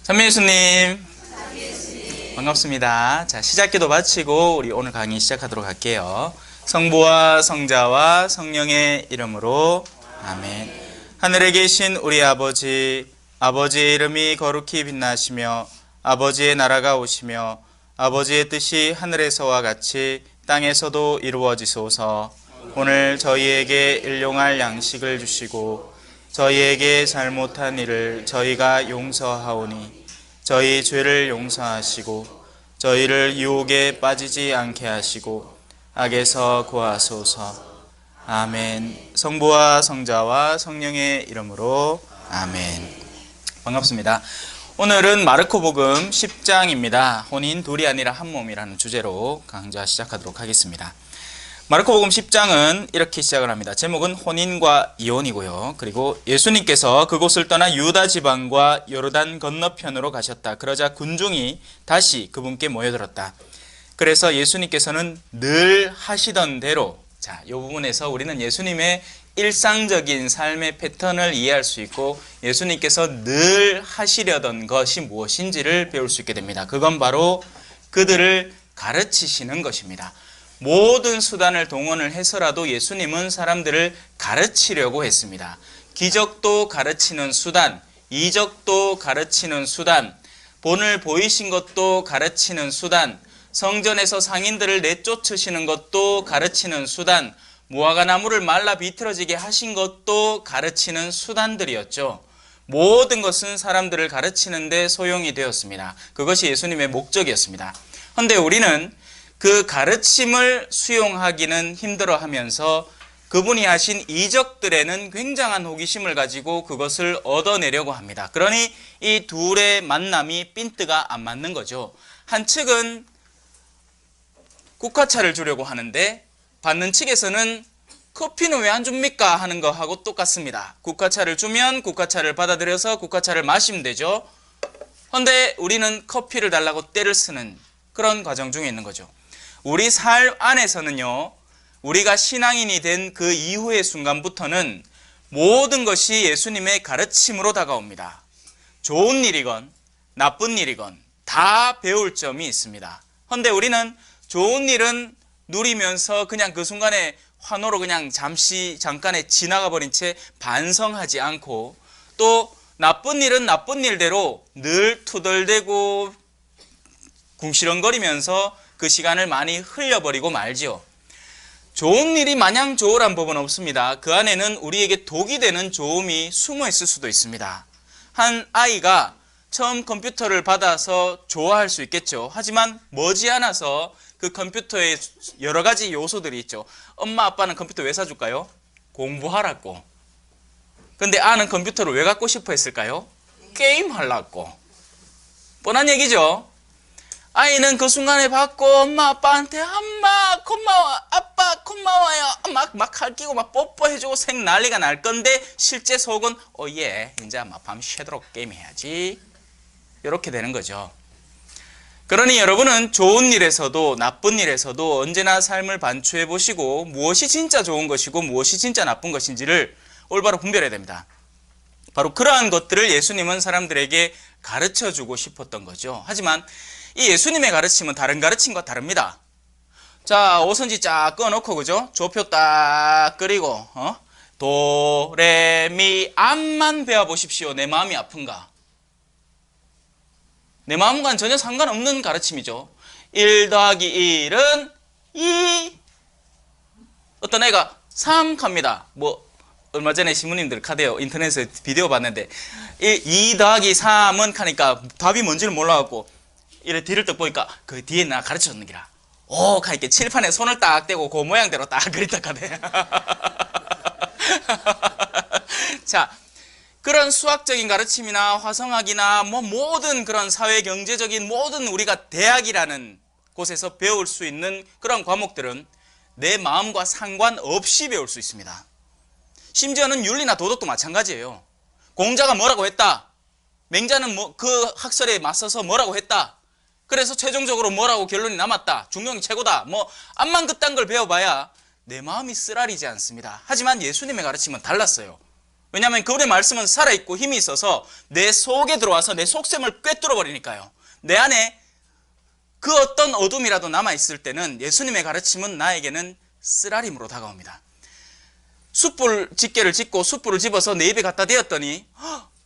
찬미 예수님 반갑습니다. 자, 시작기도 마치고 우리 오늘 강의 시작하도록 할게요. 성부와 성자와 성령의 이름으로 아멘. 하늘에 계신 우리 아버지, 아버지의 이름이 거룩히 빛나시며 아버지의 나라가 오시며 아버지의 뜻이 하늘에서와 같이 땅에서도 이루어지소서. 오늘 저희에게 일용할 양식을 주시고 저희에게 잘못한 일을 저희가 용서하오니 저희 죄를 용서하시고 저희를 유혹에 빠지지 않게 하시고 악에서 구하소서. 아멘. 성부와 성자와 성령의 이름으로 아멘. 반갑습니다. 오늘은 마르코복음 10장입니다. 혼인 둘이 아니라 한 몸이라는 주제로 강좌 시작하도록 하겠습니다. 마르코복음 10장은 이렇게 시작을 합니다. 제목은 혼인과 이혼이고요. 그리고 예수님께서 그곳을 떠나 유다 지방과 요르단 건너편으로 가셨다. 그러자 군중이 다시 그분께 모여들었다. 그래서 예수님께서는 늘 하시던 대로, 자, 이 부분에서 우리는 예수님의 일상적인 삶의 패턴을 이해할 수 있고 예수님께서 늘 하시려던 것이 무엇인지를 배울 수 있게 됩니다. 그건 바로 그들을 가르치시는 것입니다. 모든 수단을 동원을 해서라도 예수님은 사람들을 가르치려고 했습니다. 기적도 가르치는 수단, 이적도 가르치는 수단, 본을 보이신 것도 가르치는 수단, 성전에서 상인들을 내쫓으시는 것도 가르치는 수단, 무화과 나무를 말라 비틀어지게 하신 것도 가르치는 수단들이었죠. 모든 것은 사람들을 가르치는 데 소용이 되었습니다. 그것이 예수님의 목적이었습니다. 그런데 우리는 그 가르침을 수용하기는 힘들어하면서 그분이 하신 이적들에는 굉장한 호기심을 가지고 그것을 얻어내려고 합니다. 그러니 이 둘의 만남이 핀트가 안 맞는 거죠. 한 측은 국화차를 주려고 하는데 받는 측에서는 커피는 왜 안 줍니까? 하는 거하고 똑같습니다. 국화차를 주면 국화차를 받아들여서 국화차를 마시면 되죠. 그런데 우리는 커피를 달라고 떼를 쓰는 그런 과정 중에 있는 거죠. 우리 삶 안에서는요, 우리가 신앙인이 된 그 이후의 순간부터는 모든 것이 예수님의 가르침으로 다가옵니다. 좋은 일이건 나쁜 일이건 다 배울 점이 있습니다. 그런데 우리는 좋은 일은 누리면서 그냥 그 순간에 환호로 그냥 잠깐에 지나가 버린 채 반성하지 않고, 또 나쁜 일은 나쁜 일대로 늘 투덜대고 궁시렁거리면서 그 시간을 많이 흘려버리고 말지요. 좋은 일이 마냥 좋으란 법은 없습니다. 그 안에는 우리에게 독이 되는 좋음이 숨어 있을 수도 있습니다. 한 아이가 처음 컴퓨터를 받아서 좋아할 수 있겠죠. 하지만 머지않아서 그 컴퓨터에 여러 가지 요소들이 있죠. 엄마 아빠는 컴퓨터 왜 사줄까요? 공부하라고. 근데 아는 컴퓨터를 왜 갖고 싶어 했을까요? 게임하려고. 뻔한 얘기죠. 아이는 그 순간에 받고 엄마 아빠한테 엄마 고마워, 아빠 고마워요 막 할끼고 막 뽀뽀해주고 생 난리가 날 건데 실제 속은 예 이제 밤 새도록 게임해야지, 이렇게 되는 거죠. 그러니 여러분은 좋은 일에서도 나쁜 일에서도 언제나 삶을 반추해 보시고 무엇이 진짜 좋은 것이고 무엇이 진짜 나쁜 것인지를 올바로 분별해야 됩니다. 바로 그러한 것들을 예수님은 사람들에게 가르쳐주고 싶었던 거죠. 하지만 이 예수님의 가르침은 다른 가르침과 다릅니다. 자, 오선지 쫙 꺼놓고, 그죠? 조표 딱 그리고 도, 레, 미, 암만 배워보십시오. 내 마음이 아픈가? 내 마음과는 전혀 상관없는 가르침이죠. 1 더하기 1은 2. 어떤 애가 3 합니다. 얼마 전에 신부님들 카드요 인터넷에 비디오 봤는데 2 더하기 3은 하니까 답이 뭔지를 몰라갖고 이래 뒤를 딱 보니까 그 뒤에 나 가르쳐줬는 기라. 하니까 칠판에 손을 딱 대고 그 모양대로 딱 그리다 가네. 자, 그런 수학적인 가르침이나 화성학이나 모든 그런 사회 경제적인 모든 우리가 대학이라는 곳에서 배울 수 있는 그런 과목들은 내 마음과 상관없이 배울 수 있습니다. 심지어는 윤리나 도덕도 마찬가지예요. 공자가 뭐라고 했다. 맹자는 그 학설에 맞서서 뭐라고 했다. 그래서 최종적으로 뭐라고 결론이 남았다. 중용이 최고다. 암만 그딴 걸 배워봐야 내 마음이 쓰라리지 않습니다. 하지만 예수님의 가르침은 달랐어요. 왜냐하면 그분의 말씀은 살아있고 힘이 있어서 내 속에 들어와서 내 속셈을 꿰뚫어 버리니까요. 내 안에 그 어떤 어둠이라도 남아있을 때는 예수님의 가르침은 나에게는 쓰라림으로 다가옵니다. 숯불 집게를 짚고 숯불을 집어서 내 입에 갖다 대었더니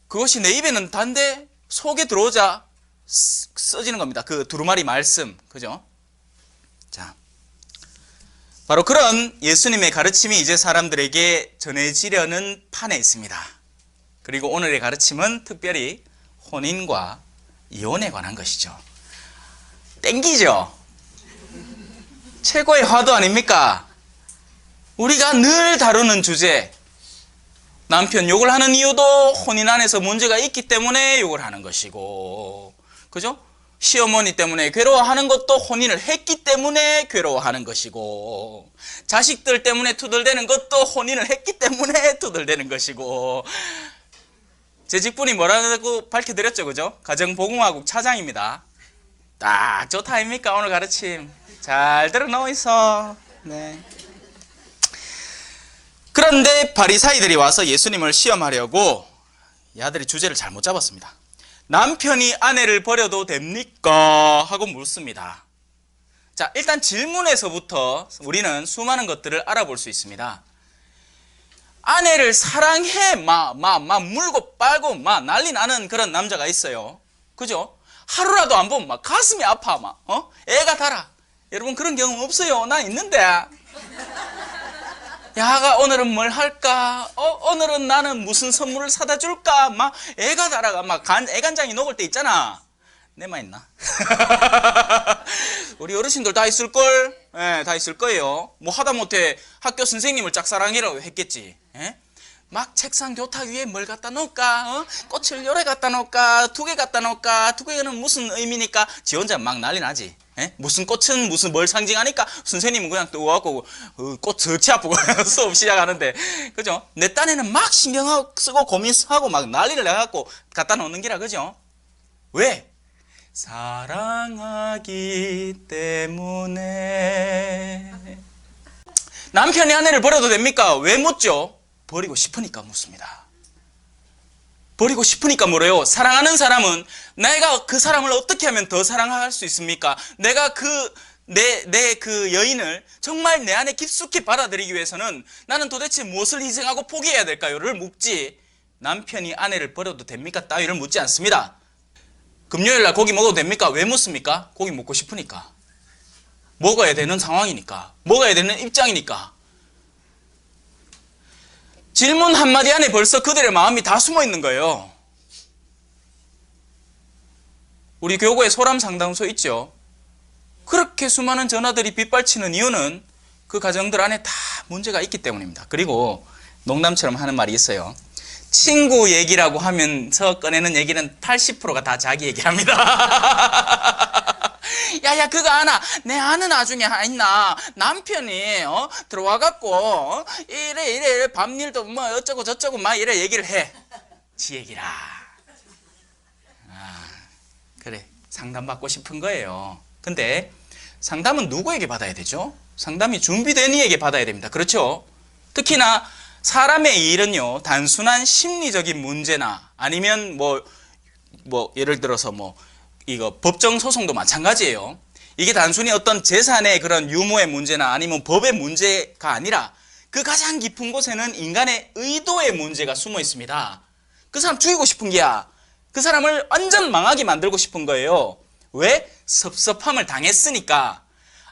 그것이 내 입에는 단데 속에 들어오자 써지는 겁니다. 그 두루마리 말씀, 그죠? 자, 바로 그런 예수님의 가르침이 이제 사람들에게 전해지려는 판에 있습니다. 그리고 오늘의 가르침은 특별히 혼인과 이혼에 관한 것이죠. 땡기죠? 최고의 화두 아닙니까? 우리가 늘 다루는 주제, 남편 욕을 하는 이유도 혼인 안에서 문제가 있기 때문에 욕을 하는 것이고, 그죠? 시어머니 때문에 괴로워하는 것도 혼인을 했기 때문에 괴로워하는 것이고, 자식들 때문에 투덜대는 것도 혼인을 했기 때문에 투덜대는 것이고, 제 직분이 뭐라고 밝혀드렸죠, 그죠? 가정보궁화국 차장입니다. 딱 좋다 아닙니까? 오늘 가르침 잘 들어놓어 있어. 네. 그런데 바리사이들이 와서 예수님을 시험하려고 이 아들이 주제를 잘못 잡았습니다. 남편이 아내를 버려도 됩니까? 하고 묻습니다. 자, 일단 질문에서부터 우리는 수많은 것들을 알아볼 수 있습니다. 아내를 사랑해 막 물고 빨고 막 난리 나는 그런 남자가 있어요. 그죠? 하루라도 안 보면 막 가슴이 아파 막 애가 달아. 여러분 그런 경험 없어요? 나 있는데. 야가 오늘은 뭘 할까? 오늘은 나는 무슨 선물을 사다 줄까? 막 애가 달아가 막 애간장이 녹을 때 있잖아. 내만 있나? 우리 어르신들 다 있을걸? 예, 다 있을 거예요. 뭐 하다못해 학교 선생님을 짝사랑이라고 했겠지. 예? 막 책상 교탁 위에 뭘 갖다 놓을까? 꽃을 요래 갖다 놓을까? 2개 갖다 놓을까? 2개는 무슨 의미니까? 지 혼자 막 난리 나지. 예? 무슨 꽃은 무슨 뭘 상징하니까 선생님은 그냥 또 와갖고 꽃 저치 아프고 수업 시작하는데, 그죠? 내 딴에는 막 신경 쓰고 고민하고 막 난리를 내갖고 갖다 놓는 기라, 그죠? 왜? 사랑하기 때문에. 남편이 아내를 버려도 됩니까? 왜 묻죠? 버리고 싶으니까 묻습니다. 버리고 싶으니까 뭐래요? 사랑하는 사람은 내가 그 사람을 어떻게 하면 더 사랑할 수 있습니까? 내가 내 그 여인을 정말 내 안에 깊숙이 받아들이기 위해서는 나는 도대체 무엇을 희생하고 포기해야 될까요?를 묻지, 남편이 아내를 버려도 됩니까? 따위를 묻지 않습니다. 금요일날 고기 먹어도 됩니까? 왜 묻습니까? 고기 먹고 싶으니까. 먹어야 되는 상황이니까. 먹어야 되는 입장이니까. 질문 한마디 안에 벌써 그들의 마음이 다 숨어 있는 거예요. 우리 교구에 소람 상담소 있죠? 그렇게 수많은 전화들이 빗발치는 이유는 그 가정들 안에 다 문제가 있기 때문입니다. 그리고 농담처럼 하는 말이 있어요. 친구 얘기라고 하면서 꺼내는 얘기는 80%가 다 자기 얘기합니다. 야야 그거 아나? 내 아는 나중에 있나? 남편이 들어와갖고 이래 밤일도 뭐 어쩌고 저쩌고 막 이래 얘기를 해. 지 얘기라. 그래 상담받고 싶은 거예요. 근데 상담은 누구에게 받아야 되죠? 상담이 준비된 이에게 받아야 됩니다. 그렇죠? 특히나 사람의 일은요, 단순한 심리적인 문제나 아니면 뭐 예를 들어서 이거 법정 소송도 마찬가지예요. 이게 단순히 어떤 재산의 그런 유무의 문제나 아니면 법의 문제가 아니라 그 가장 깊은 곳에는 인간의 의도의 문제가 숨어 있습니다. 그 사람 죽이고 싶은 게야. 그 사람을 완전 망하게 만들고 싶은 거예요. 왜? 섭섭함을 당했으니까.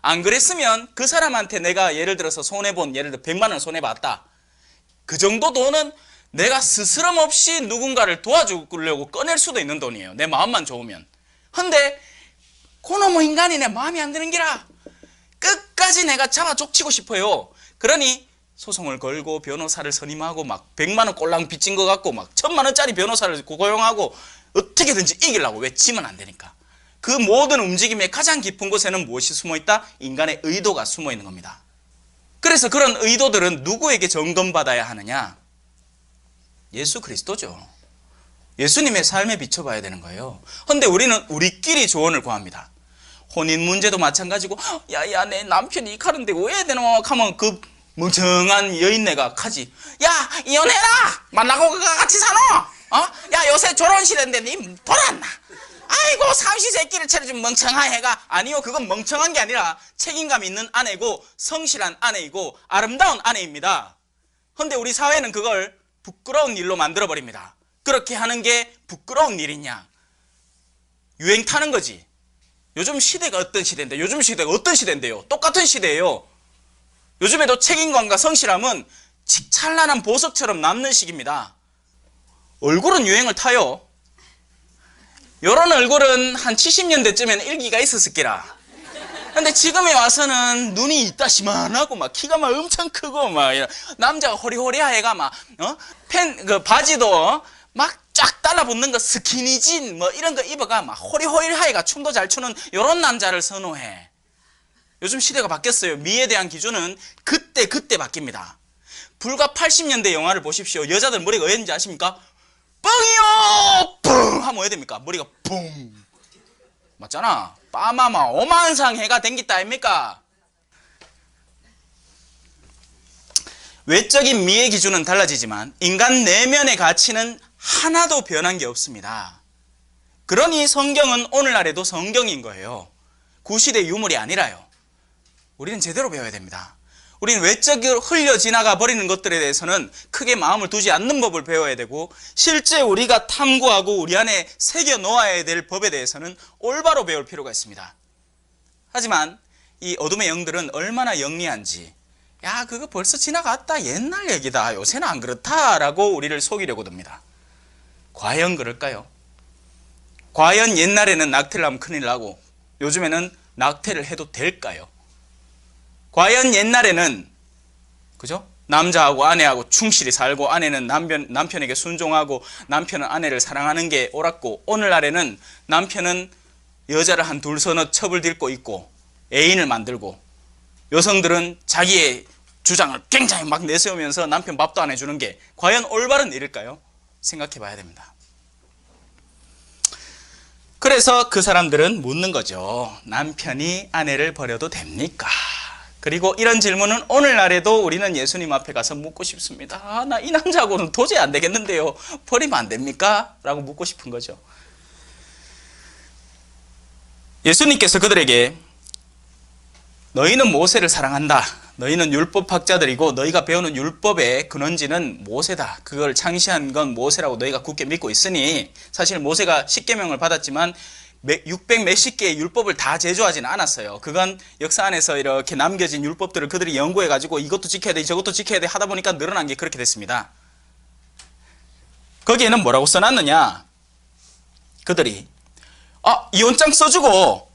안 그랬으면 그 사람한테 내가 예를 들어서 예를 들어 100만 원 손해봤다. 그 정도 돈은 내가 스스럼 없이 누군가를 도와주려고 꺼낼 수도 있는 돈이에요. 내 마음만 좋으면. 근데 그놈의 인간이 내 마음이 안 드는 기라. 끝까지 내가 잡아 족치고 싶어요. 그러니 소송을 걸고 변호사를 선임하고 막 100만 원 꼴랑 빚진 것 같고 막 1000만 원짜리 변호사를 고용하고 어떻게든지 이기려고. 왜? 지면 안 되니까. 그 모든 움직임의 가장 깊은 곳에는 무엇이 숨어있다? 인간의 의도가 숨어있는 겁니다. 그래서 그런 의도들은 누구에게 점검받아야 하느냐? 예수 그리스도죠. 예수님의 삶에 비춰봐야 되는 거예요. 그런데 우리는 우리끼리 조언을 구합니다. 혼인 문제도 마찬가지고 야야 내 남편이 가는데 왜 되노? 하면 그 멍청한 여인네가 가지. 야, 이혼해라! 만나고 같이 사노! 야, 요새 결혼 시대인데 니 돌았나? 아이고, 삼시세끼를 차려준 멍청한 애가. 아니요, 그건 멍청한 게 아니라 책임감 있는 아내고 성실한 아내이고 아름다운 아내입니다. 근데 우리 사회는 그걸 부끄러운 일로 만들어버립니다. 그렇게 하는 게 부끄러운 일이냐? 유행 타는 거지. 요즘 시대가 어떤 시대인데, 요즘 시대가 어떤 시대인데요? 똑같은 시대예요. 요즘에도 책임감과 성실함은 찬란한 보석처럼 남는 시기입니다. 얼굴은 유행을 타요. 요런 얼굴은 한 70년대쯤에는 일기가 있었을 기라. 근데 지금에 와서는 눈이 이따시만하고 막 키가 막 엄청 크고 막 남자가 호리호리하애가 막 그 바지도 막 쫙 달라붙는 거 스키니진 뭐 이런 거 입어가 막 호리호리하애가 춤도 잘 추는 요런 남자를 선호해. 요즘 시대가 바뀌었어요. 미에 대한 기준은 그때 바뀝니다. 불과 80년대 영화를 보십시오. 여자들 머리가 왜 했는지 아십니까? 뻥이요! 뻥! 하면 왜 됩니까? 머리가 뿡! 맞잖아. 빠마마 오만상해가 댕겼다 아닙니까? 외적인 미의 기준은 달라지지만 인간 내면의 가치는 하나도 변한 게 없습니다. 그러니 성경은 오늘날에도 성경인 거예요. 구시대 유물이 아니라요. 우리는 제대로 배워야 됩니다. 우리는 외적으로 흘려 지나가 버리는 것들에 대해서는 크게 마음을 두지 않는 법을 배워야 되고, 실제 우리가 탐구하고 우리 안에 새겨 놓아야 될 법에 대해서는 올바로 배울 필요가 있습니다. 하지만 이 어둠의 영들은 얼마나 영리한지, 야, 그거 벌써 지나갔다, 옛날 얘기다, 요새는 안 그렇다라고 우리를 속이려고 듭니다. 과연 그럴까요? 과연 옛날에는 낙태를 하면 큰일 나고 요즘에는 낙태를 해도 될까요? 과연 옛날에는, 그죠? 남자하고 아내하고 충실히 살고 아내는 남편에게 순종하고 남편은 아내를 사랑하는 게 옳았고, 오늘날에는 남편은 여자를 한 둘 서너 첩을 들고 있고 애인을 만들고, 여성들은 자기의 주장을 굉장히 막 내세우면서 남편 밥도 안 해주는 게 과연 올바른 일일까요? 생각해 봐야 됩니다. 그래서 그 사람들은 묻는 거죠. 남편이 아내를 버려도 됩니까? 그리고 이런 질문은 오늘날에도 우리는 예수님 앞에 가서 묻고 싶습니다. 나 이 남자하고는 도저히 안 되겠는데요. 버리면 안 됩니까? 라고 묻고 싶은 거죠. 예수님께서 그들에게 너희는 모세를 사랑한다. 너희는 율법학자들이고 너희가 배우는 율법의 근원지는 모세다. 그걸 창시한 건 모세라고 너희가 굳게 믿고 있으니, 사실 모세가 십계명을 받았지만 600 몇십 개의 율법을 다 제조하지는 않았어요. 그건 역사 안에서 이렇게 남겨진 율법들을 그들이 연구해가지고 이것도 지켜야 돼, 저것도 지켜야 돼 하다 보니까 늘어난 게 그렇게 됐습니다. 거기에는 뭐라고 써놨느냐? 그들이 이혼장 써주고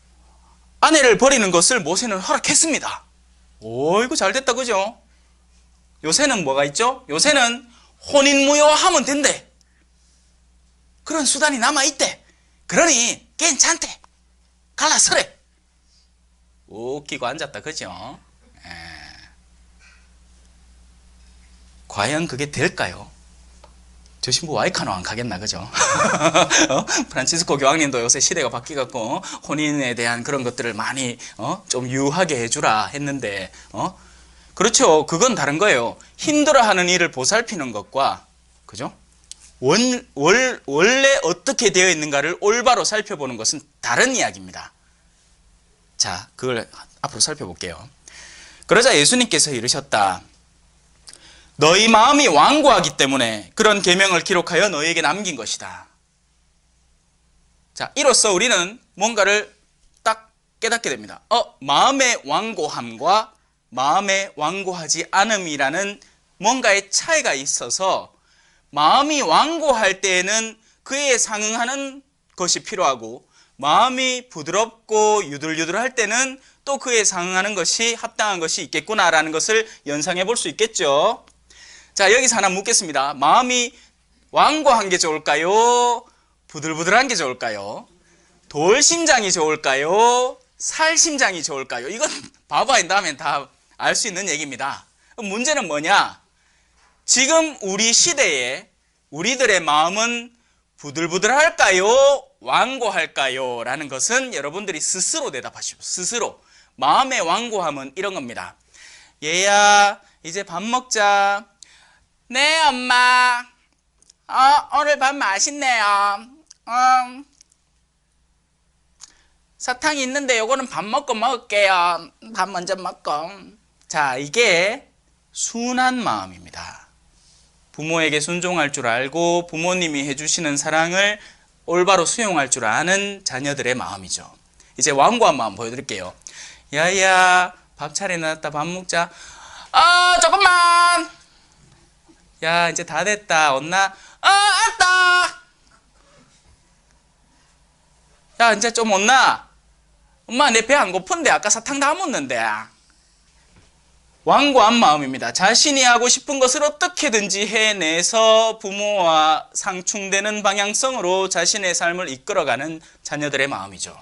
아내를 버리는 것을 모세는 허락했습니다. 이거 잘 됐다, 그죠? 요새는 뭐가 있죠? 요새는 혼인무효하면 된대. 그런 수단이 남아있대. 그러니 괜찮대. 갈라서래. 웃기고 앉았다, 그죠? 과연 그게 될까요? 저 신부 와이카노 안 가겠나, 그죠? 프란치스코 교황님도 요새 시대가 바뀌갖고 혼인에 대한 그런 것들을 많이 좀 유하게 해주라 했는데, 그렇죠. 그건 다른 거예요. 힘들어하는 일을 보살피는 것과, 그죠? 원래 어떻게 되어 있는가를 올바로 살펴보는 것은 다른 이야기입니다. 자, 그걸 앞으로 살펴볼게요. 그러자 예수님께서 이르셨다. 너희 마음이 완고하기 때문에 그런 계명을 기록하여 너희에게 남긴 것이다. 자, 이로써 우리는 뭔가를 딱 깨닫게 됩니다. 마음의 완고함과 마음의 완고하지 않음이라는 뭔가의 차이가 있어서, 마음이 완고할 때에는 그에 상응하는 것이 필요하고, 마음이 부드럽고 유들유들할 때는 또 그에 상응하는 것이 합당한 것이 있겠구나라는 것을 연상해 볼 수 있겠죠. 자, 여기서 하나 묻겠습니다. 마음이 완고한 게 좋을까요? 부들부들한 게 좋을까요? 돌심장이 좋을까요? 살심장이 좋을까요? 이건 바바인 다음엔 다 알 수 있는 얘기입니다. 문제는 뭐냐? 지금 우리 시대에 우리들의 마음은 부들부들할까요? 완고할까요? 라는 것은 여러분들이 스스로 대답하시오. 스스로. 마음의 완고함은 이런 겁니다. 얘야, 이제 밥 먹자. 네, 엄마. 오늘 밥 맛있네요. 사탕 있는데 요거는 밥 먹고 먹을게요. 밥 먼저 먹고. 자, 이게 순한 마음입니다. 부모에게 순종할 줄 알고 부모님이 해주시는 사랑을 올바로 수용할 줄 아는 자녀들의 마음이죠. 이제 완고한 마음 보여드릴게요. 야야, 밥 차려놨다. 밥 먹자. 조금만. 야, 이제 다 됐다. 온나? 알았다. 야, 이제 좀 온나? 엄마, 내 배 안 고픈데 아까 사탕 다 먹는데. 완고한 마음입니다. 자신이 하고 싶은 것을 어떻게든지 해내서 부모와 상충되는 방향성으로 자신의 삶을 이끌어가는 자녀들의 마음이죠.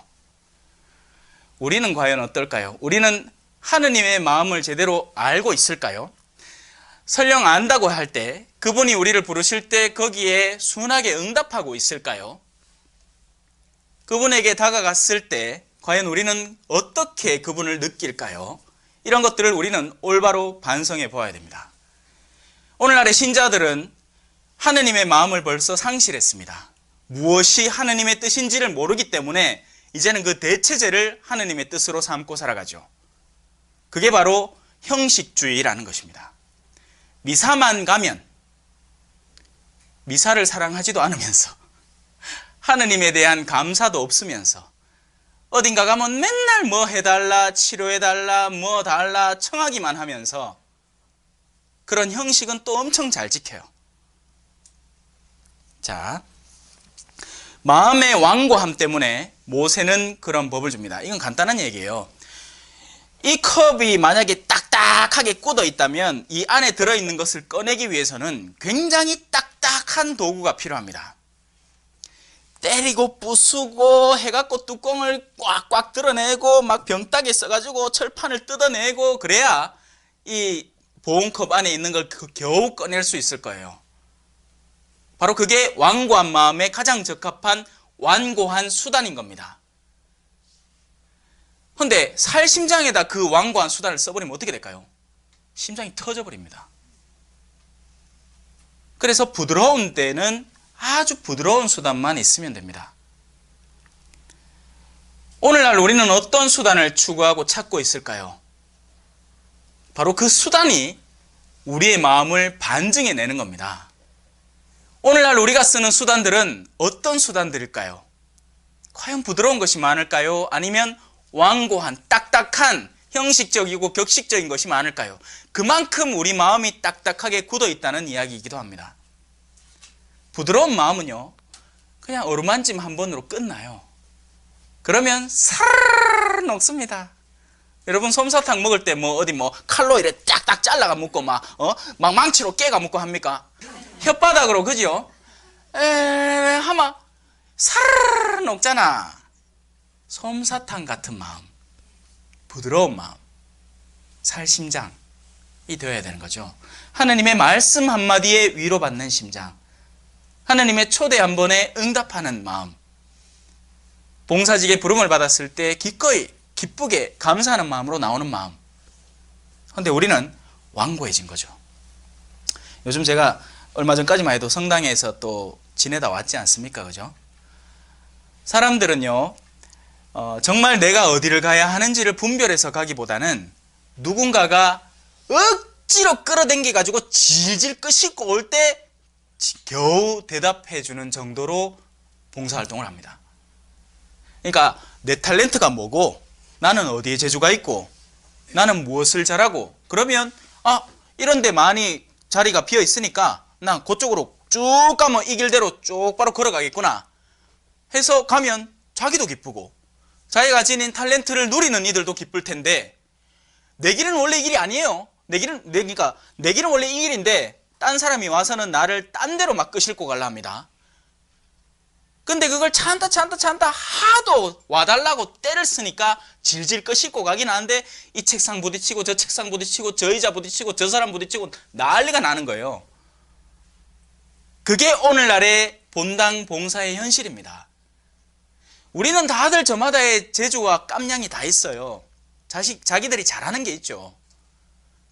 우리는 과연 어떨까요? 우리는 하느님의 마음을 제대로 알고 있을까요? 설령 안다고 할 때, 그분이 우리를 부르실 때 거기에 순하게 응답하고 있을까요? 그분에게 다가갔을 때 과연 우리는 어떻게 그분을 느낄까요? 이런 것들을 우리는 올바로 반성해 보아야 됩니다. 오늘날의 신자들은 하느님의 마음을 벌써 상실했습니다. 무엇이 하느님의 뜻인지를 모르기 때문에 이제는 그 대체제를 하느님의 뜻으로 삼고 살아가죠. 그게 바로 형식주의라는 것입니다. 미사만 가면 미사를 사랑하지도 않으면서 하느님에 대한 감사도 없으면서 어딘가 가면 맨날 뭐 해달라, 치료해달라, 뭐 달라 청하기만 하면서 그런 형식은 또 엄청 잘 지켜요. 자, 마음의 완고함 때문에 모세는 그런 법을 줍니다. 이건 간단한 얘기예요. 이 컵이 만약에 딱딱하게 굳어 있다면 이 안에 들어있는 것을 꺼내기 위해서는 굉장히 딱딱한 도구가 필요합니다. 때리고 부수고 해갖고 뚜껑을 꽉꽉 드러내고 막 병따개 써가지고 철판을 뜯어내고 그래야 이 보온컵 안에 있는 걸 겨우 꺼낼 수 있을 거예요. 바로 그게 완고한 마음에 가장 적합한 완고한 수단인 겁니다. 그런데 살심장에다 그 완고한 수단을 써버리면 어떻게 될까요? 심장이 터져버립니다. 그래서 부드러운 때는 아주 부드러운 수단만 있으면 됩니다. 오늘날 우리는 어떤 수단을 추구하고 찾고 있을까요? 바로 그 수단이 우리의 마음을 반증해내는 겁니다. 오늘날 우리가 쓰는 수단들은 어떤 수단들일까요? 과연 부드러운 것이 많을까요? 아니면 완고한, 딱딱한, 형식적이고 격식적인 것이 많을까요? 그만큼 우리 마음이 딱딱하게 굳어 있다는 이야기이기도 합니다. 부드러운 마음은요, 그냥 어루만짐 한 번으로 끝나요. 그러면 사르르 녹습니다. 여러분 솜사탕 먹을 때 뭐 어디 뭐 칼로 이래 딱딱 잘라가 먹고 막 망치로 깨가 먹고 합니까? 혓바닥으로, 그죠? 하마 사르르 녹잖아. 솜사탕 같은 마음, 부드러운 마음, 살심장이 되어야 되는 거죠. 하느님의 말씀 한마디에 위로받는 심장, 하느님의 초대 한 번에 응답하는 마음, 봉사직에 부름을 받았을 때 기꺼이 기쁘게 감사하는 마음으로 나오는 마음. 그런데 우리는 완고해진 거죠. 요즘 제가 얼마 전까지만 해도 성당에서 또 지내다 왔지 않습니까? 그죠? 사람들은요, 정말 내가 어디를 가야 하는지를 분별해서 가기보다는 누군가가 억지로 끌어당겨 가지고 질질 끄시고 올 때 겨우 대답해 주는 정도로 봉사활동을 합니다. 그러니까 내 탤런트가 뭐고, 나는 어디에 재주가 있고, 나는 무엇을 잘하고, 그러면 이런 데 많이 자리가 비어 있으니까 난 그쪽으로 쭉 가면 이 길대로 쭉 바로 걸어가겠구나 해서 가면 자기도 기쁘고 자기가 지닌 탤런트를 누리는 이들도 기쁠 텐데, 내 길은 원래 이 길이 아니에요. 내 길은 원래 이 길인데 딴 사람이 와서는 나를 딴 데로 막 끄실고 가려 합니다. 근데 그걸 찬다 하도 와달라고 때를 쓰니까 질질 끄실고 가긴 하는데 이 책상 부딪히고 저 책상 부딪히고 저 의자 부딪히고 저 사람 부딪히고 난리가 나는 거예요. 그게 오늘날의 본당 봉사의 현실입니다. 우리는 다들 저마다의 재주와 깜냥이 다 있어요. 자기들이 잘하는 게 있죠.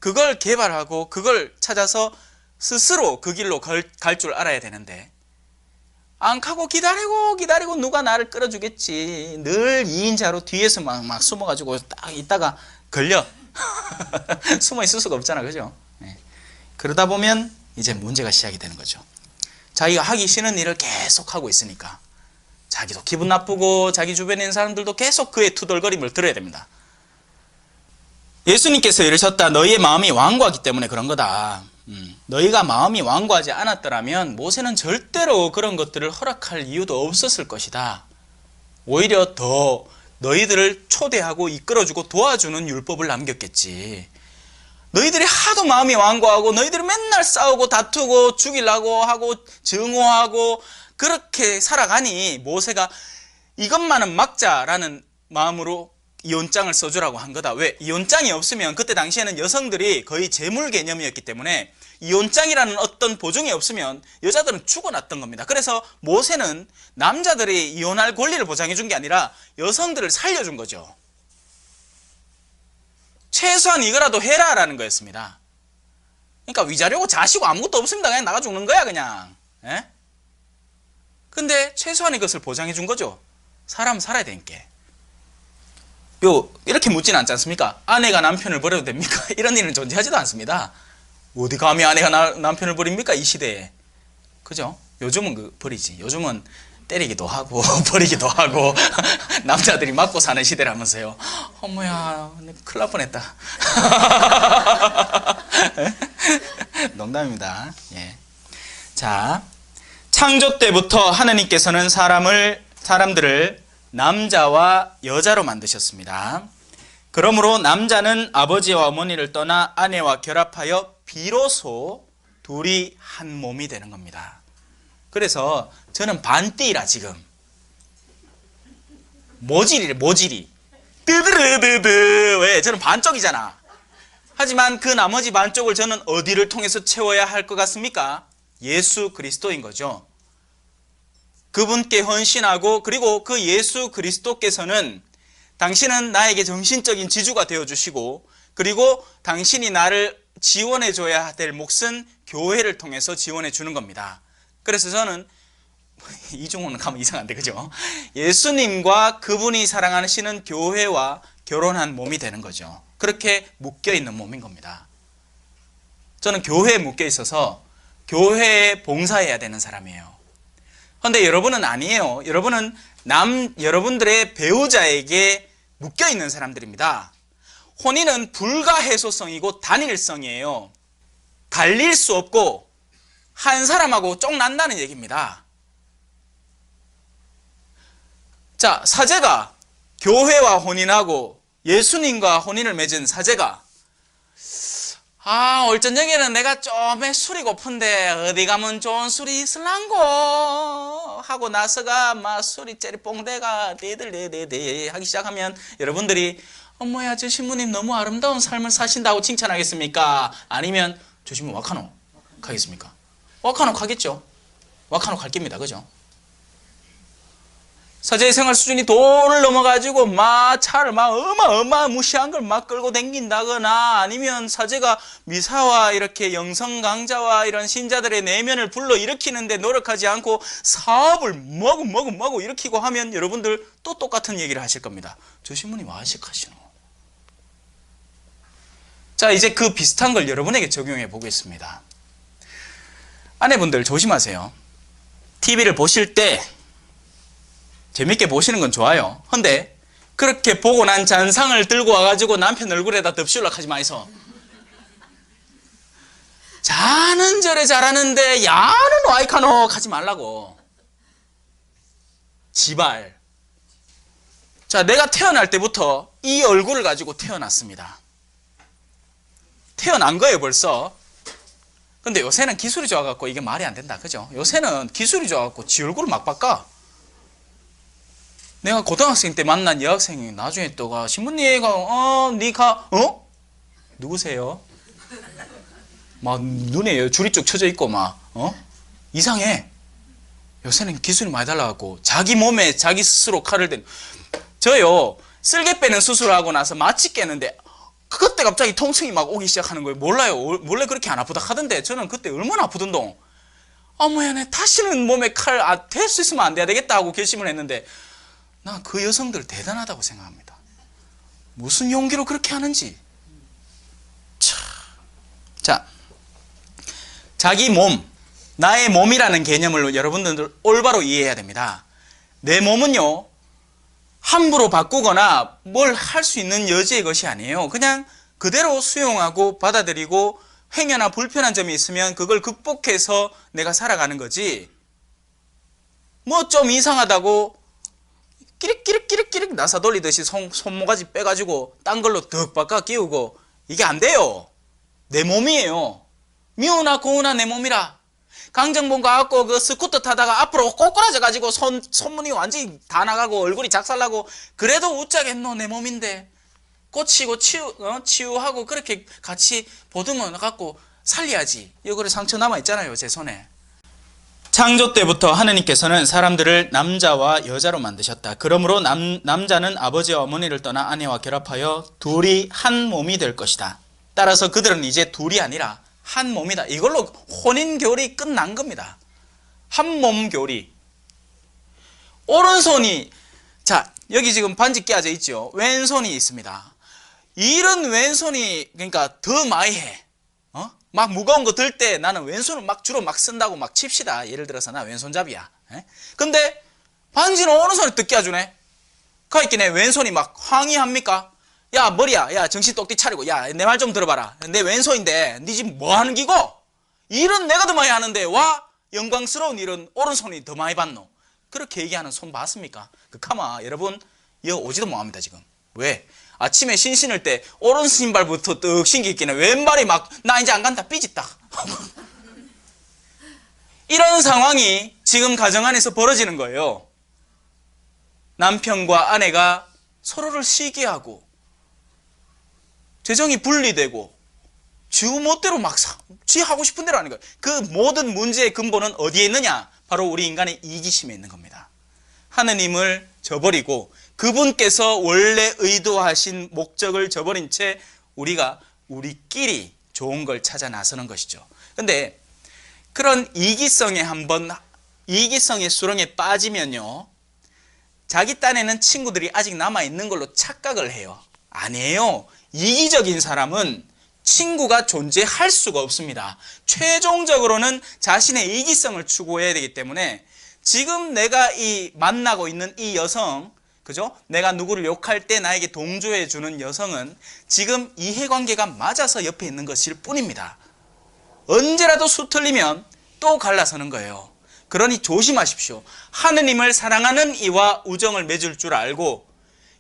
그걸 개발하고 그걸 찾아서 스스로 그 길로 갈 줄 알아야 되는데, 안 가고 기다리고 누가 나를 끌어주겠지. 늘 2인자로 뒤에서 막 숨어가지고 딱 있다가 걸려. 숨어 있을 수가 없잖아, 그죠? 네. 그러다 보면 이제 문제가 시작이 되는 거죠. 자기가 하기 싫은 일을 계속 하고 있으니까 자기도 기분 나쁘고 자기 주변에 있는 사람들도 계속 그의 투덜거림을 들어야 됩니다. 예수님께서 이르셨다. 너희의 마음이 완고하기 때문에 그런 거다. 너희가 마음이 완고하지 않았더라면 모세는 절대로 그런 것들을 허락할 이유도 없었을 것이다. 오히려 더 너희들을 초대하고 이끌어주고 도와주는 율법을 남겼겠지. 너희들이 하도 마음이 완고하고 너희들이 맨날 싸우고 다투고 죽이려고 하고 증오하고 그렇게 살아가니 모세가 이것만은 막자라는 마음으로 이혼장을 써주라고 한 거다. 왜? 이혼장이 없으면 그때 당시에는 여성들이 거의 재물 개념이었기 때문에 이혼장이라는 어떤 보증이 없으면 여자들은 죽어났던 겁니다. 그래서 모세는 남자들이 이혼할 권리를 보장해 준 게 아니라 여성들을 살려준 거죠. 최소한 이거라도 해라라는 거였습니다. 그러니까 위자료고 자시고 아무것도 없습니다. 그냥 나가 죽는 거야 그냥. 예? 근데 최소한 이것을 보장해 준 거죠. 사람은 살아야 되니까. 이렇게 묻지는 않지 않습니까? 아내가 남편을 버려도 됩니까? 이런 일은 존재하지도 않습니다. 어디 감히 아내가 남편을 버립니까? 이 시대에. 그죠? 요즘은 버리지. 요즘은 때리기도 하고 버리기도 하고 남자들이 맞고 사는 시대라면서요. 어머야, 큰일 날 뻔했다. 농담입니다. 예. 자, 창조 때부터 하느님께서는 사람들을 남자와 여자로 만드셨습니다. 그러므로 남자는 아버지와 어머니를 떠나 아내와 결합하여 비로소 둘이 한 몸이 되는 겁니다. 그래서 저는 반띠라 지금. 모질이. 뜨드르드드. 왜? 저는 반쪽이잖아. 하지만 그 나머지 반쪽을 저는 어디를 통해서 채워야 할 것 같습니까? 예수 그리스도인 거죠. 그분께 헌신하고, 그리고 그 예수 그리스도께서는 당신은 나에게 정신적인 지주가 되어주시고, 그리고 당신이 나를 지원해 줘야 될 몫은 교회를 통해서 지원해 주는 겁니다. 그래서 저는 이중호는 가면 이상한데, 그죠? 예수님과 그분이 사랑하시는 교회와 결혼한 몸이 되는 거죠. 그렇게 묶여있는 몸인 겁니다. 저는 교회에 묶여 있어서 교회에 봉사해야 되는 사람이에요. 그런데 여러분은 아니에요. 여러분은 여러분들의 배우자에게 묶여있는 사람들입니다. 혼인은 불가해소성이고 단일성이에요. 갈릴 수 없고 한 사람하고 쫑난다는 얘기입니다. 자, 사제가 교회와 혼인하고 예수님과 혼인을 맺은 사제가 올 저녁에는 내가 좀 술이 고픈데 어디 가면 좋은 술이 있을랑고 하고 나서가 막 술이 째리뽕대가 데들데데데 하기 시작하면 여러분들이 어머야 저 신부님 너무 아름다운 삶을 사신다고 칭찬하겠습니까? 아니면 저 신부 와카노 가겠습니까? 와카노 가겠죠. 와카노 갈 겁니다. 그죠? 사제의 생활 수준이 도를 넘어가지고 막 차를 막 어마무시한 걸 막 끌고 댕긴다거나 아니면 사제가 미사와 이렇게 영성 강자와 이런 신자들의 내면을 불러일으키는데 노력하지 않고 사업을 뭐고 일으키고 하면 여러분들 또 똑같은 얘기를 하실 겁니다. 저 신부님 아식하시노. 자, 이제 그 비슷한 걸 여러분에게 적용해 보겠습니다. 아내분들 조심하세요. TV를 보실 때 재밌게 보시는 건 좋아요. 근데 그렇게 보고 난 잔상을 들고 와가지고 남편 얼굴에다 덮실락 하지 마이소. 자는 저래 잘하는데 야는 와이카노 하지 말라고. 지발. 자, 내가 태어날 때부터 이 얼굴을 가지고 태어났습니다. 태어난 거예요 벌써. 근데 요새는 기술이 좋아갖고 이게 말이 안 된다. 그죠? 요새는 기술이 좋아갖고 지 얼굴을 막 바꿔. 내가 고등학생 때 만난 여학생이 나중에 또가 신부님가 니가 누구세요? 막 눈에 줄이 쭉 쳐져 있고 막 이상해. 요새는 기술이 많이 달라갖고 자기 몸에 자기 스스로 칼을 댄. 저요 쓸개 빼는 수술을 하고 나서 마취 깨는데 그때 갑자기 통증이 막 오기 시작하는 거예요. 몰라요. 원래 그렇게 안 아프다 하던데 저는 그때 얼마나 아프던동. 뭐야, 내 다시는 몸에 칼 댈 수 있으면 안 돼야 되겠다 하고 결심을 했는데, 나 그 여성들 대단하다고 생각합니다. 무슨 용기로 그렇게 하는지. 자, 자기 몸, 나의 몸이라는 개념을 여러분들 올바로 이해해야 됩니다. 내 몸은요, 함부로 바꾸거나 뭘 할 수 있는 여지의 것이 아니에요. 그냥 그대로 수용하고 받아들이고 행여나 불편한 점이 있으면 그걸 극복해서 내가 살아가는 거지. 뭐 좀 이상하다고 끼릭끼릭끼릭끼릭 나사 돌리듯이 손모가지 빼가지고 딴 걸로 득 바꿔 끼우고, 이게 안 돼요. 내 몸이에요. 미우나 고우나 내 몸이라. 강정봉 가갖고 그 스쿠터 타다가 앞으로 꼬꾸라져 가지고 손문이 완전히 다 나가고 얼굴이 작살나고 그래도 웃자겠노. 내 몸인데 꽂히고 치유하고 그렇게 같이 보듬어 갖고 살려야지. 여기에 상처 남아 있잖아요, 제 손에. 창조 때부터 하느님께서는 사람들을 남자와 여자로 만드셨다. 그러므로 남자는 아버지와 어머니를 떠나 아내와 결합하여 둘이 한 몸이 될 것이다. 따라서 그들은 이제 둘이 아니라 한 몸이다. 이걸로 혼인교리 끝난 겁니다. 한 몸 교리. 오른손이, 자, 여기 지금 반지 끼어져 있죠. 왼손이 있습니다. 이런 왼손이 그러니까 더 많이 해. 막 무거운 거 들 때 나는 왼손을 주로 쓴다고 막 칩시다. 예를 들어서 나 왼손잡이야. 근데 반지는 오른손이 더 끼워주네. 그러니까 내 왼손이 막 항의합니까? 야, 머리야, 야, 정신 똑띠 차리고, 야, 내 말 좀 들어봐라. 내 왼손인데 네 집 뭐 하는 기고? 일은 내가 더 많이 하는데 와 영광스러운 일은 오른손이 더 많이 받노. 그렇게 얘기하는 손 봤습니까? 가마 여러분, 이거 오지도 못합니다 지금. 왜? 아침에 신을 때 오른 신발부터 떡 신기있기는 왼발이 막 나 이제 안 간다 삐짓다. 이런 상황이 지금 가정 안에서 벌어지는 거예요. 남편과 아내가 서로를 시기하고 재정이 분리되고 지 멋대로 막 지 하고 싶은 대로 하는 거예요. 그 모든 문제의 근본은 어디에 있느냐? 바로 우리 인간의 이기심에 있는 겁니다. 하느님을 저버리고 그분께서 원래 의도하신 목적을 저버린 채 우리가 우리끼리 좋은 걸 찾아 나서는 것이죠. 근데 그런 이기성의 수렁에 빠지면요, 자기 딴에는 친구들이 아직 남아있는 걸로 착각을 해요. 아니에요. 이기적인 사람은 친구가 존재할 수가 없습니다. 최종적으로는 자신의 이기성을 추구해야 되기 때문에 지금 내가 만나고 있는 이 여성, 그죠? 내가 누구를 욕할 때 나에게 동조해 주는 여성은 지금 이해관계가 맞아서 옆에 있는 것일 뿐입니다. 언제라도 수틀리면 또 갈라서는 거예요. 그러니 조심하십시오. 하느님을 사랑하는 이와 우정을 맺을 줄 알고,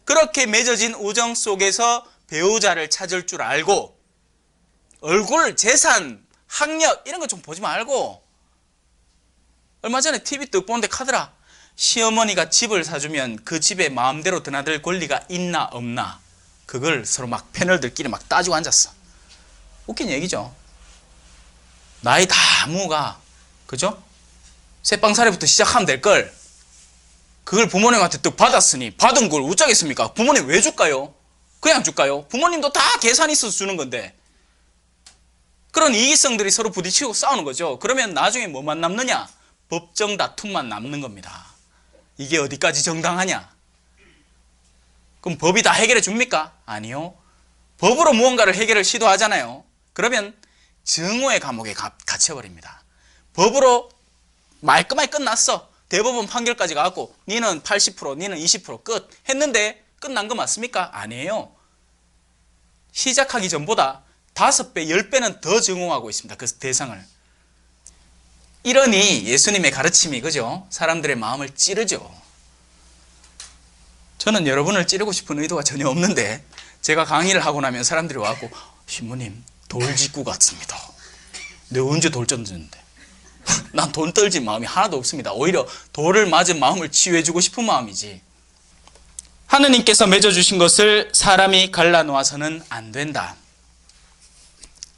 그렇게 맺어진 우정 속에서 배우자를 찾을 줄 알고, 얼굴, 재산, 학력 이런 거 좀 보지 말고, 얼마 전에 TV 떡 보는데 카더라. 시어머니가 집을 사주면 그 집에 마음대로 드나들 권리가 있나 없나, 그걸 서로 막 패널들끼리 막 따지고 앉았어. 웃긴 얘기죠. 나이 다 무가, 그죠? 새빵살이부터 시작하면 될 걸, 그걸 부모님한테 떡 받았으니 받은 걸 어쩌겠습니까? 부모님 왜 줄까요? 그냥 줄까요? 부모님도 다 계산이 있어서 주는 건데. 그런 이기성들이 서로 부딪히고 싸우는 거죠. 그러면 나중에 뭐만 남느냐? 법정 다툼만 남는 겁니다. 이게 어디까지 정당하냐? 그럼 법이 다 해결해 줍니까? 아니요. 법으로 무언가를 해결을 시도하잖아요. 그러면 증오의 감옥에 갇혀버립니다. 법으로 말끔하게 끝났어. 대법원 판결까지 가고 니는 80%, 니는 20% 끝 했는데 끝난 거 맞습니까? 아니에요. 시작하기 전보다 5배, 10배는 더 증오하고 있습니다. 그 대상을. 이러니 예수님의 가르침이, 그죠? 사람들의 마음을 찌르죠. 저는 여러분을 찌르고 싶은 의도가 전혀 없는데, 제가 강의를 하고 나면 사람들이 와갖고, 신부님 돌직구 같습니다. 내가 언제 돌 던졌는데? 난 돈 떨진 마음이 하나도 없습니다. 오히려 돌을 맞은 마음을 치유해주고 싶은 마음이지. 하느님께서 맺어주신 것을 사람이 갈라놓아서는 안 된다.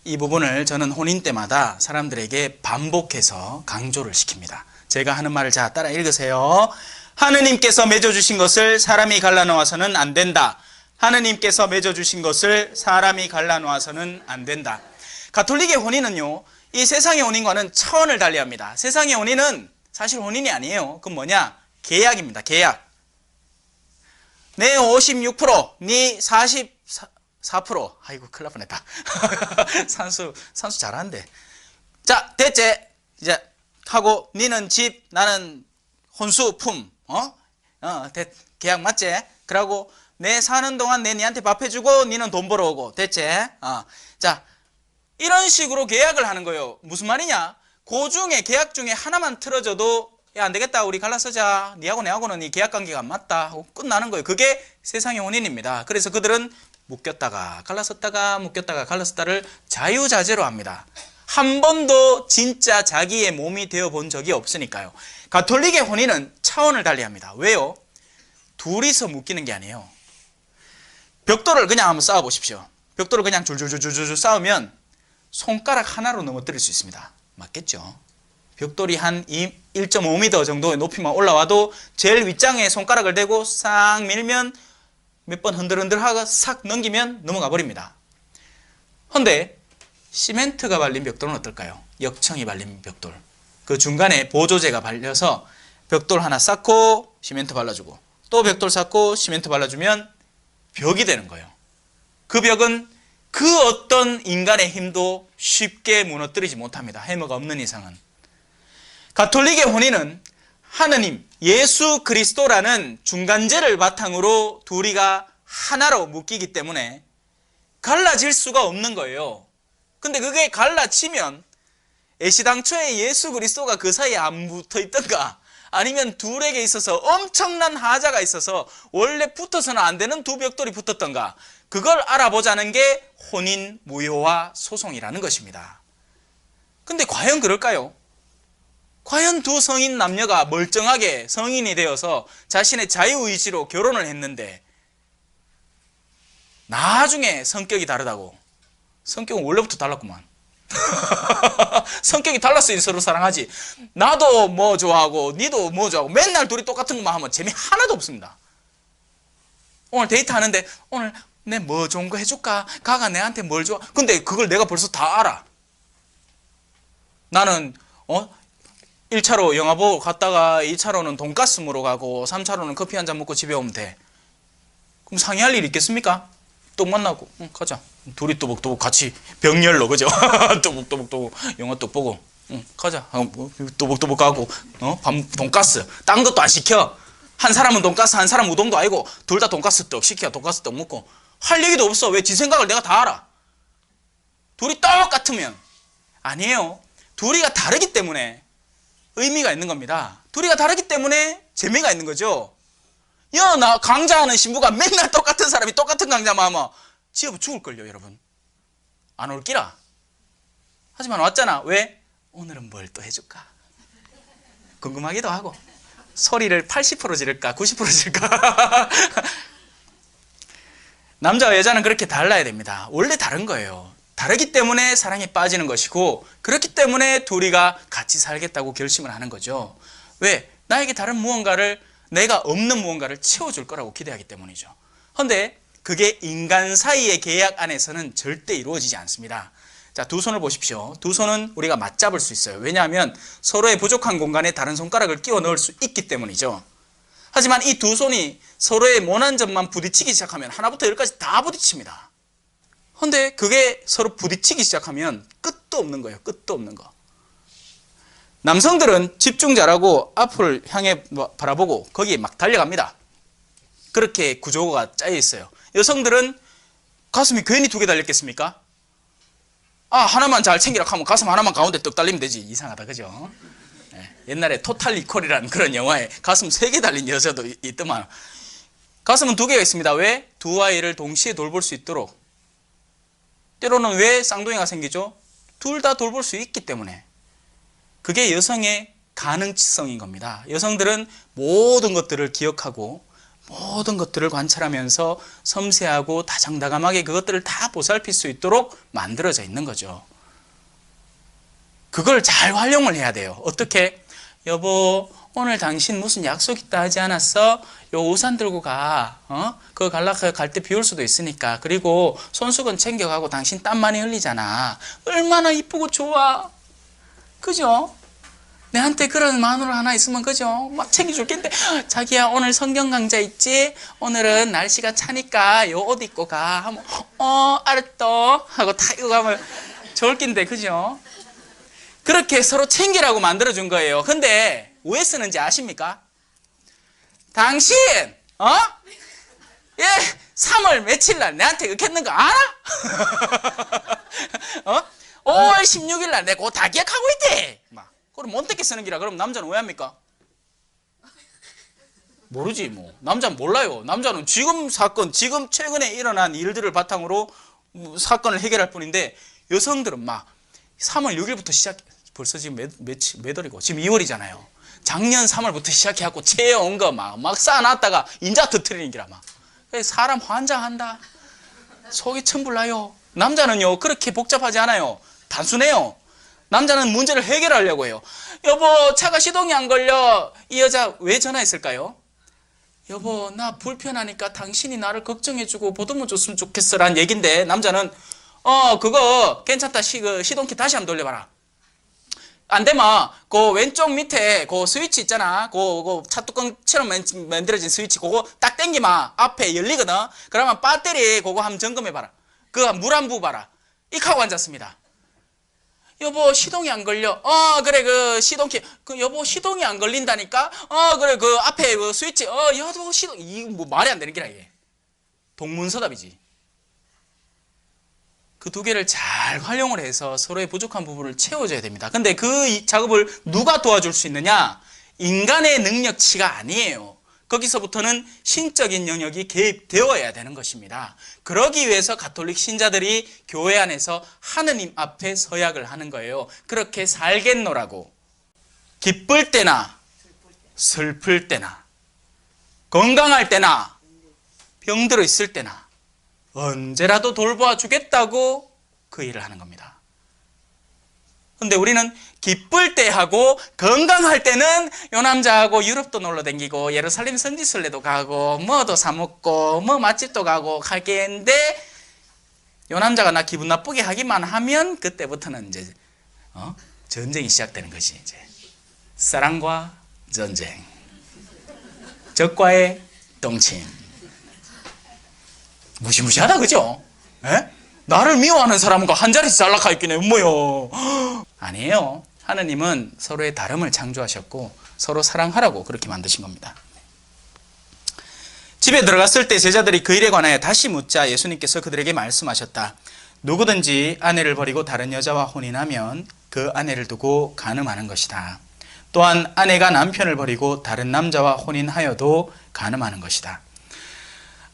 이 부분을 저는 혼인 때마다 사람들에게 반복해서 강조를 시킵니다. 제가 하는 말을 자 따라 읽으세요. 하느님께서 맺어주신 것을 사람이 갈라놓아서는 안 된다. 하느님께서 맺어주신 것을 사람이 갈라놓아서는 안 된다. 가톨릭의 혼인은요, 이 세상의 혼인과는 차원을 달리합니다. 세상의 혼인은 사실 혼인이 아니에요. 그건 뭐냐? 계약입니다. 계약. 내 56%, 네 44%. 아이고, 큰일 날 뻔했다. 산수 잘하는데. 자, 됐지? 이제 하고, 니는 집, 나는 혼수, 품. 계약 맞지? 그러고, 내 사는 동안 내 니한테 밥 해주고, 니는 돈 벌어오고. 됐지? 자, 이런 식으로 계약을 하는 거예요. 무슨 말이냐? 그 중에, 계약 중에 하나만 틀어져도, 야, 안 되겠다. 우리 갈라서자. 니하고 내하고는 이 계약 관계가 안 맞다. 하고 끝나는 거예요. 그게 세상의 혼인입니다. 그래서 그들은 묶였다가, 갈라섰다가, 묶였다가, 갈라섰다를 자유자재로 합니다. 한 번도 진짜 자기의 몸이 되어 본 적이 없으니까요. 가톨릭의 혼인은 차원을 달리합니다. 왜요? 둘이서 묶이는 게 아니에요. 벽돌을 그냥 한번 쌓아 보십시오. 벽돌을 그냥 줄줄줄줄줄 쌓으면 손가락 하나로 넘어뜨릴 수 있습니다. 맞겠죠? 벽돌이 한 1.5m 정도의 높이만 올라와도 제일 윗장에 손가락을 대고 싹 밀면 몇 번 흔들흔들하고 싹 넘기면 넘어가 버립니다. 그런데 시멘트가 발린 벽돌은 어떨까요? 역청이 발린 벽돌. 그 중간에 보조제가 발려서 벽돌 하나 쌓고 시멘트 발라주고 또 벽돌 쌓고 시멘트 발라주면 벽이 되는 거예요. 그 벽은 그 어떤 인간의 힘도 쉽게 무너뜨리지 못합니다. 해머가 없는 이상은. 가톨릭의 혼인은 하느님, 예수 그리스도라는 중간재를 바탕으로 둘이가 하나로 묶이기 때문에 갈라질 수가 없는 거예요. 근데 그게 갈라치면 애시당초에 예수 그리스도가 그 사이에 안 붙어 있던가, 아니면 둘에게 있어서 엄청난 하자가 있어서 원래 붙어서는 안 되는 두 벽돌이 붙었던가, 그걸 알아보자는 게 혼인 무효화 소송이라는 것입니다. 근데 과연 그럴까요? 과연 두 성인 남녀가 멀쩡하게 성인이 되어서 자신의 자유의지로 결혼을 했는데 나중에 성격이 다르다고. 성격은 원래부터 달랐구만. 성격이 달랐으니 서로 사랑하지. 나도 뭐 좋아하고 니도 뭐 좋아하고 맨날 둘이 똑같은 것만 하면 재미 하나도 없습니다. 오늘 데이트하는데 오늘 내 뭐 좋은 거 해줄까? 가가 내한테 뭘 좋아? 근데 그걸 내가 벌써 다 알아. 나는 1차로 영화 보고 갔다가 2차로는 돈가스 먹으러 가고 3차로는 커피 한잔 먹고 집에 오면 돼. 그럼 상의할 일 있겠습니까? 또 만나고 가자. 둘이 또복또복 같이 병렬로, 그죠? 또복또복 영화 또 보고 가자. 또복또복 가고 돈가스 딴 것도 안 시켜. 한 사람은 돈가스, 한 사람은 우동도 아니고 둘 다 돈가스 떡 시켜. 돈가스 떡 먹고 할 얘기도 없어. 왜? 지 생각을 내가 다 알아. 둘이 똑같으면 아니에요. 둘이가 다르기 때문에 의미가 있는 겁니다. 둘이가 다르기 때문에 재미가 있는 거죠. 나 강좌하는 신부가 맨날 똑같은 사람이 똑같은 강좌만 하면 지어봐 죽을걸요, 여러분. 안 올 끼라. 하지만 왔잖아. 왜? 오늘은 뭘 또 해줄까? 궁금하기도 하고. 소리를 80% 지를까? 90% 지를까? 남자와 여자는 그렇게 달라야 됩니다. 원래 다른 거예요. 다르기 때문에 사랑에 빠지는 것이고, 그렇기 때문에 둘이가 같이 살겠다고 결심을 하는 거죠. 왜? 나에게 다른 무언가를, 내가 없는 무언가를 채워줄 거라고 기대하기 때문이죠. 그런데 그게 인간 사이의 계약 안에서는 절대 이루어지지 않습니다. 자, 두 손을 보십시오. 두 손은 우리가 맞잡을 수 있어요. 왜냐하면 서로의 부족한 공간에 다른 손가락을 끼워 넣을 수 있기 때문이죠. 하지만 이 두 손이 서로의 모난 점만 부딪히기 시작하면 하나부터 열까지 다 부딪힙니다. 그런데 그게 서로 부딪히기 시작하면 끝도 없는 거예요. 끝도 없는 거. 남성들은 집중 잘하고 앞을 향해 바라보고 거기에 막 달려갑니다. 그렇게 구조가 짜여 있어요. 여성들은 가슴이 괜히 두 개 달렸겠습니까? 하나만 잘 챙기라 하면 가슴 하나만 가운데 떡 달리면 되지. 이상하다, 그죠? 네. 옛날에 토탈 리콜이라는 그런 영화에 가슴 3개 달린 여자도 있더만. 가슴은 2개가 있습니다. 왜? 두 아이를 동시에 돌볼 수 있도록. 때로는 왜 쌍둥이가 생기죠? 둘 다 돌볼 수 있기 때문에. 그게 여성의 가능성인 겁니다. 여성들은 모든 것들을 기억하고 모든 것들을 관찰하면서 섬세하고 다정다감하게 그것들을 다 보살필 수 있도록 만들어져 있는 거죠. 그걸 잘 활용을 해야 돼요. 어떻게? 여보, 오늘 당신 무슨 약속 있다 하지 않았어? 요 우산 들고 가. 그거 갈 때 비 올 수도 있으니까. 그리고 손수건 챙겨가고 당신 땀 많이 흘리잖아. 얼마나 이쁘고 좋아. 그죠? 내한테 그런 마누라 하나 있으면 그죠? 막 챙겨줄겠는데, 자기야 오늘 성경 강좌 있지? 오늘은 날씨가 차니까 요 옷 입고 가. 하면 알았어 하고 다 이거 가면 좋을 낀데, 그죠? 그렇게 서로 챙기라고 만들어준 거예요. 근데 왜 쓰는지 아십니까? 당신 예, 3월 며칠 날 내한테 이렇게 했는 거 알아? 5월 16일 날 내가 그거 다 기억하고 있대. 막. 그럼 못되게 쓰는 기라. 그럼 남자는 왜 합니까? 모르지 뭐. 남자는 몰라요. 남자는 지금 사건, 지금 최근에 일어난 일들을 바탕으로 사건을 해결할 뿐인데, 여성들은 막 3월 6일부터 시작, 벌써 지금 몇 월이고 지금 2월이잖아요. 작년 3월부터 시작해갖고 채워온 거 막 쌓아놨다가 인자 터트리는 기라. 막 사람 환장한다. 속이 천불나요. 남자는요 그렇게 복잡하지 않아요. 단순해요. 남자는 문제를 해결하려고 해요. 여보, 차가 시동이 안 걸려. 이 여자 왜 전화했을까요? 여보, 나 불편하니까 당신이 나를 걱정해주고 보듬어 줬으면 좋겠어 라는 얘긴데, 남자는 그거 괜찮다. 시동키 다시 한번 돌려봐라. 안 되면 그 왼쪽 밑에 그 스위치 있잖아. 그 차뚜껑처럼 만들어진 스위치, 그거 딱 당기면 앞에 열리거든. 그러면 배터리 그거 한번 점검해봐라. 그거 물 한 부 봐라. 이렇게 하고 앉았습니다. 여보, 시동이 안 걸려. 그래, 그 시동키, 여보, 시동이 안 걸린다니까? 그래, 그 앞에 그 스위치, 여보, 시동, 이거 뭐 말이 안 되는 게라, 이게. 동문서답이지. 그 두 개를 잘 활용을 해서 서로의 부족한 부분을 채워줘야 됩니다. 근데 그 작업을 누가 도와줄 수 있느냐? 인간의 능력치가 아니에요. 거기서부터는 신적인 영역이 개입되어야 되는 것입니다. 그러기 위해서 가톨릭 신자들이 교회 안에서 하느님 앞에 서약을 하는 거예요. 그렇게 살겠노라고. 기쁠 때나 슬플 때나 건강할 때나 병들어 있을 때나 언제라도 돌보아 주겠다고 그 일을 하는 겁니다. 근데 우리는 기쁠 때 하고 건강할 때는 요 남자하고 유럽도 놀러 다니고 예루살렘 성지순례도 가고 뭐도 사 먹고 뭐 맛집도 가고 하겠는데, 요 남자가 나 기분 나쁘게 하기만 하면 그때부터는 이제 전쟁이 시작되는 것이, 이제 사랑과 전쟁, 적과의 동침. 무시무시하다, 그죠? 에? 나를 미워하는 사람과 한 자리씩 잘락하 있긴 해. 뭐요? 아니에요. 하느님은 서로의 다름을 창조하셨고 서로 사랑하라고 그렇게 만드신 겁니다. 집에 들어갔을 때 제자들이 그 일에 관하여 다시 묻자 예수님께서 그들에게 말씀하셨다. 누구든지 아내를 버리고 다른 여자와 혼인하면 그 아내를 두고 간음하는 것이다. 또한 아내가 남편을 버리고 다른 남자와 혼인하여도 간음하는 것이다.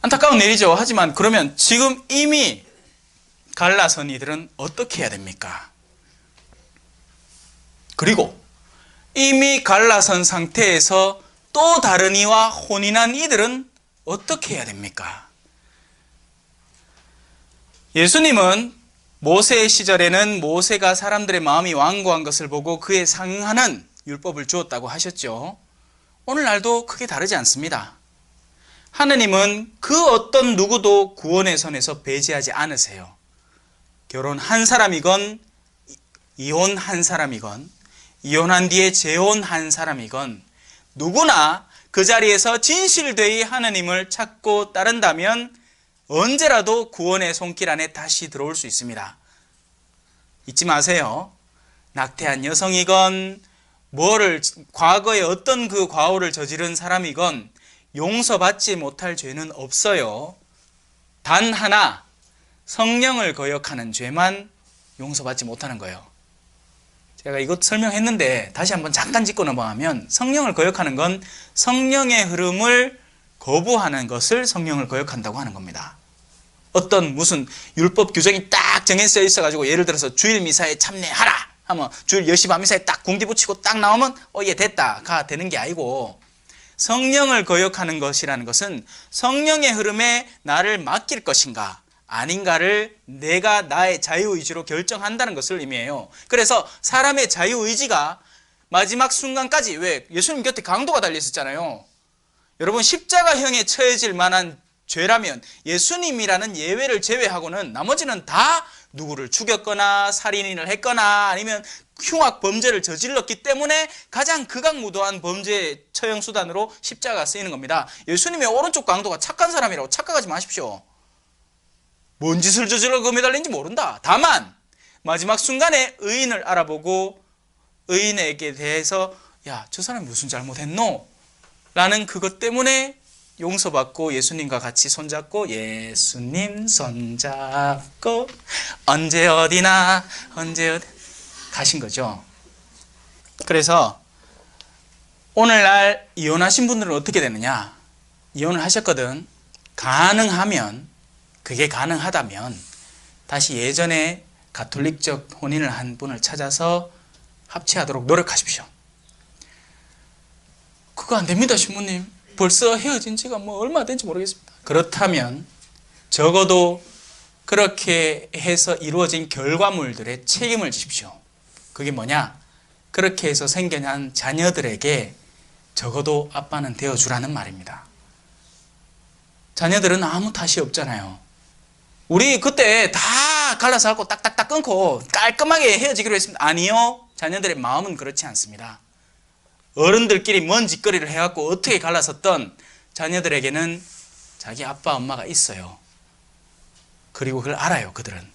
안타까운 일이죠. 하지만 그러면 지금 이미 갈라선 이들은 어떻게 해야 됩니까? 그리고 이미 갈라선 상태에서 또 다른 이와 혼인한 이들은 어떻게 해야 됩니까? 예수님은 모세의 시절에는 모세가 사람들의 마음이 완고한 것을 보고 그에 상응하는 율법을 주었다고 하셨죠. 오늘날도 크게 다르지 않습니다. 하느님은 그 어떤 누구도 구원의 선에서 배제하지 않으세요. 결혼한 사람이건 이혼한 사람이건 이혼한 뒤에 재혼한 사람이건 누구나 그 자리에서 진실되이 하느님을 찾고 따른다면 언제라도 구원의 손길 안에 다시 들어올 수 있습니다. 잊지 마세요. 낙태한 여성이건 과거에 어떤 그 과오를 저지른 사람이건 용서받지 못할 죄는 없어요. 단 하나, 성령을 거역하는 죄만 용서받지 못하는 거예요. 제가 이것 설명했는데 다시 한번 잠깐 짚고 넘어가면, 성령을 거역하는 건 성령의 흐름을 거부하는 것을 성령을 거역한다고 하는 겁니다. 어떤 무슨 율법 규정이 딱 정해져 있어가지고 예를 들어서 주일 미사에 참여하라 하면 주일 10시 반 미사에 딱 궁디 붙이고 딱 나오면 얘 됐다가 되는 게 아니고, 성령을 거역하는 것이라는 것은 성령의 흐름에 나를 맡길 것인가 아닌가를 내가 나의 자유의지로 결정한다는 것을 의미해요. 그래서 사람의 자유의지가 마지막 순간까지. 왜? 예수님 곁에 강도가 달려 있었잖아요. 여러분, 십자가형에 처해질 만한 죄라면 예수님이라는 예외를 제외하고는 나머지는 다 누구를 죽였거나 살인을 했거나 아니면 흉악 범죄를 저질렀기 때문에 가장 극악무도한 범죄 처형 수단으로 십자가가 쓰이는 겁니다. 예수님의 오른쪽 강도가 착한 사람이라고 착각하지 마십시오. 뭔 짓을 저질러 금에 달린지 모른다. 다만 마지막 순간에 의인을 알아보고 의인에게 대해서 야, 저 사람이 무슨 잘못했노? 라는 그것 때문에 용서받고 예수님과 같이 손잡고 예수님 손잡고 언제 어디나 언제 어디 가신 거죠. 그래서 오늘날 이혼하신 분들은 어떻게 되느냐? 이혼을 하셨거든. 가능하면, 그게 가능하다면 다시 예전에 가톨릭적 혼인을 한 분을 찾아서 합치하도록 노력하십시오. 그거 안 됩니다, 신부님. 벌써 헤어진 지가 뭐 얼마 된지 모르겠습니다. 그렇다면 적어도 그렇게 해서 이루어진 결과물들의 책임을 지십시오. 그게 뭐냐? 그렇게 해서 생겨난 자녀들에게 적어도 아빠는 되어주라는 말입니다. 자녀들은 아무 탓이 없잖아요. 우리 그때 다 갈라서 갖고 딱딱딱 끊고 깔끔하게 헤어지기로 했습니다. 아니요. 자녀들의 마음은 그렇지 않습니다. 어른들끼리 뭔 짓거리를 해갖고 어떻게 갈라섰던 자녀들에게는 자기 아빠 엄마가 있어요. 그리고 그걸 알아요, 그들은.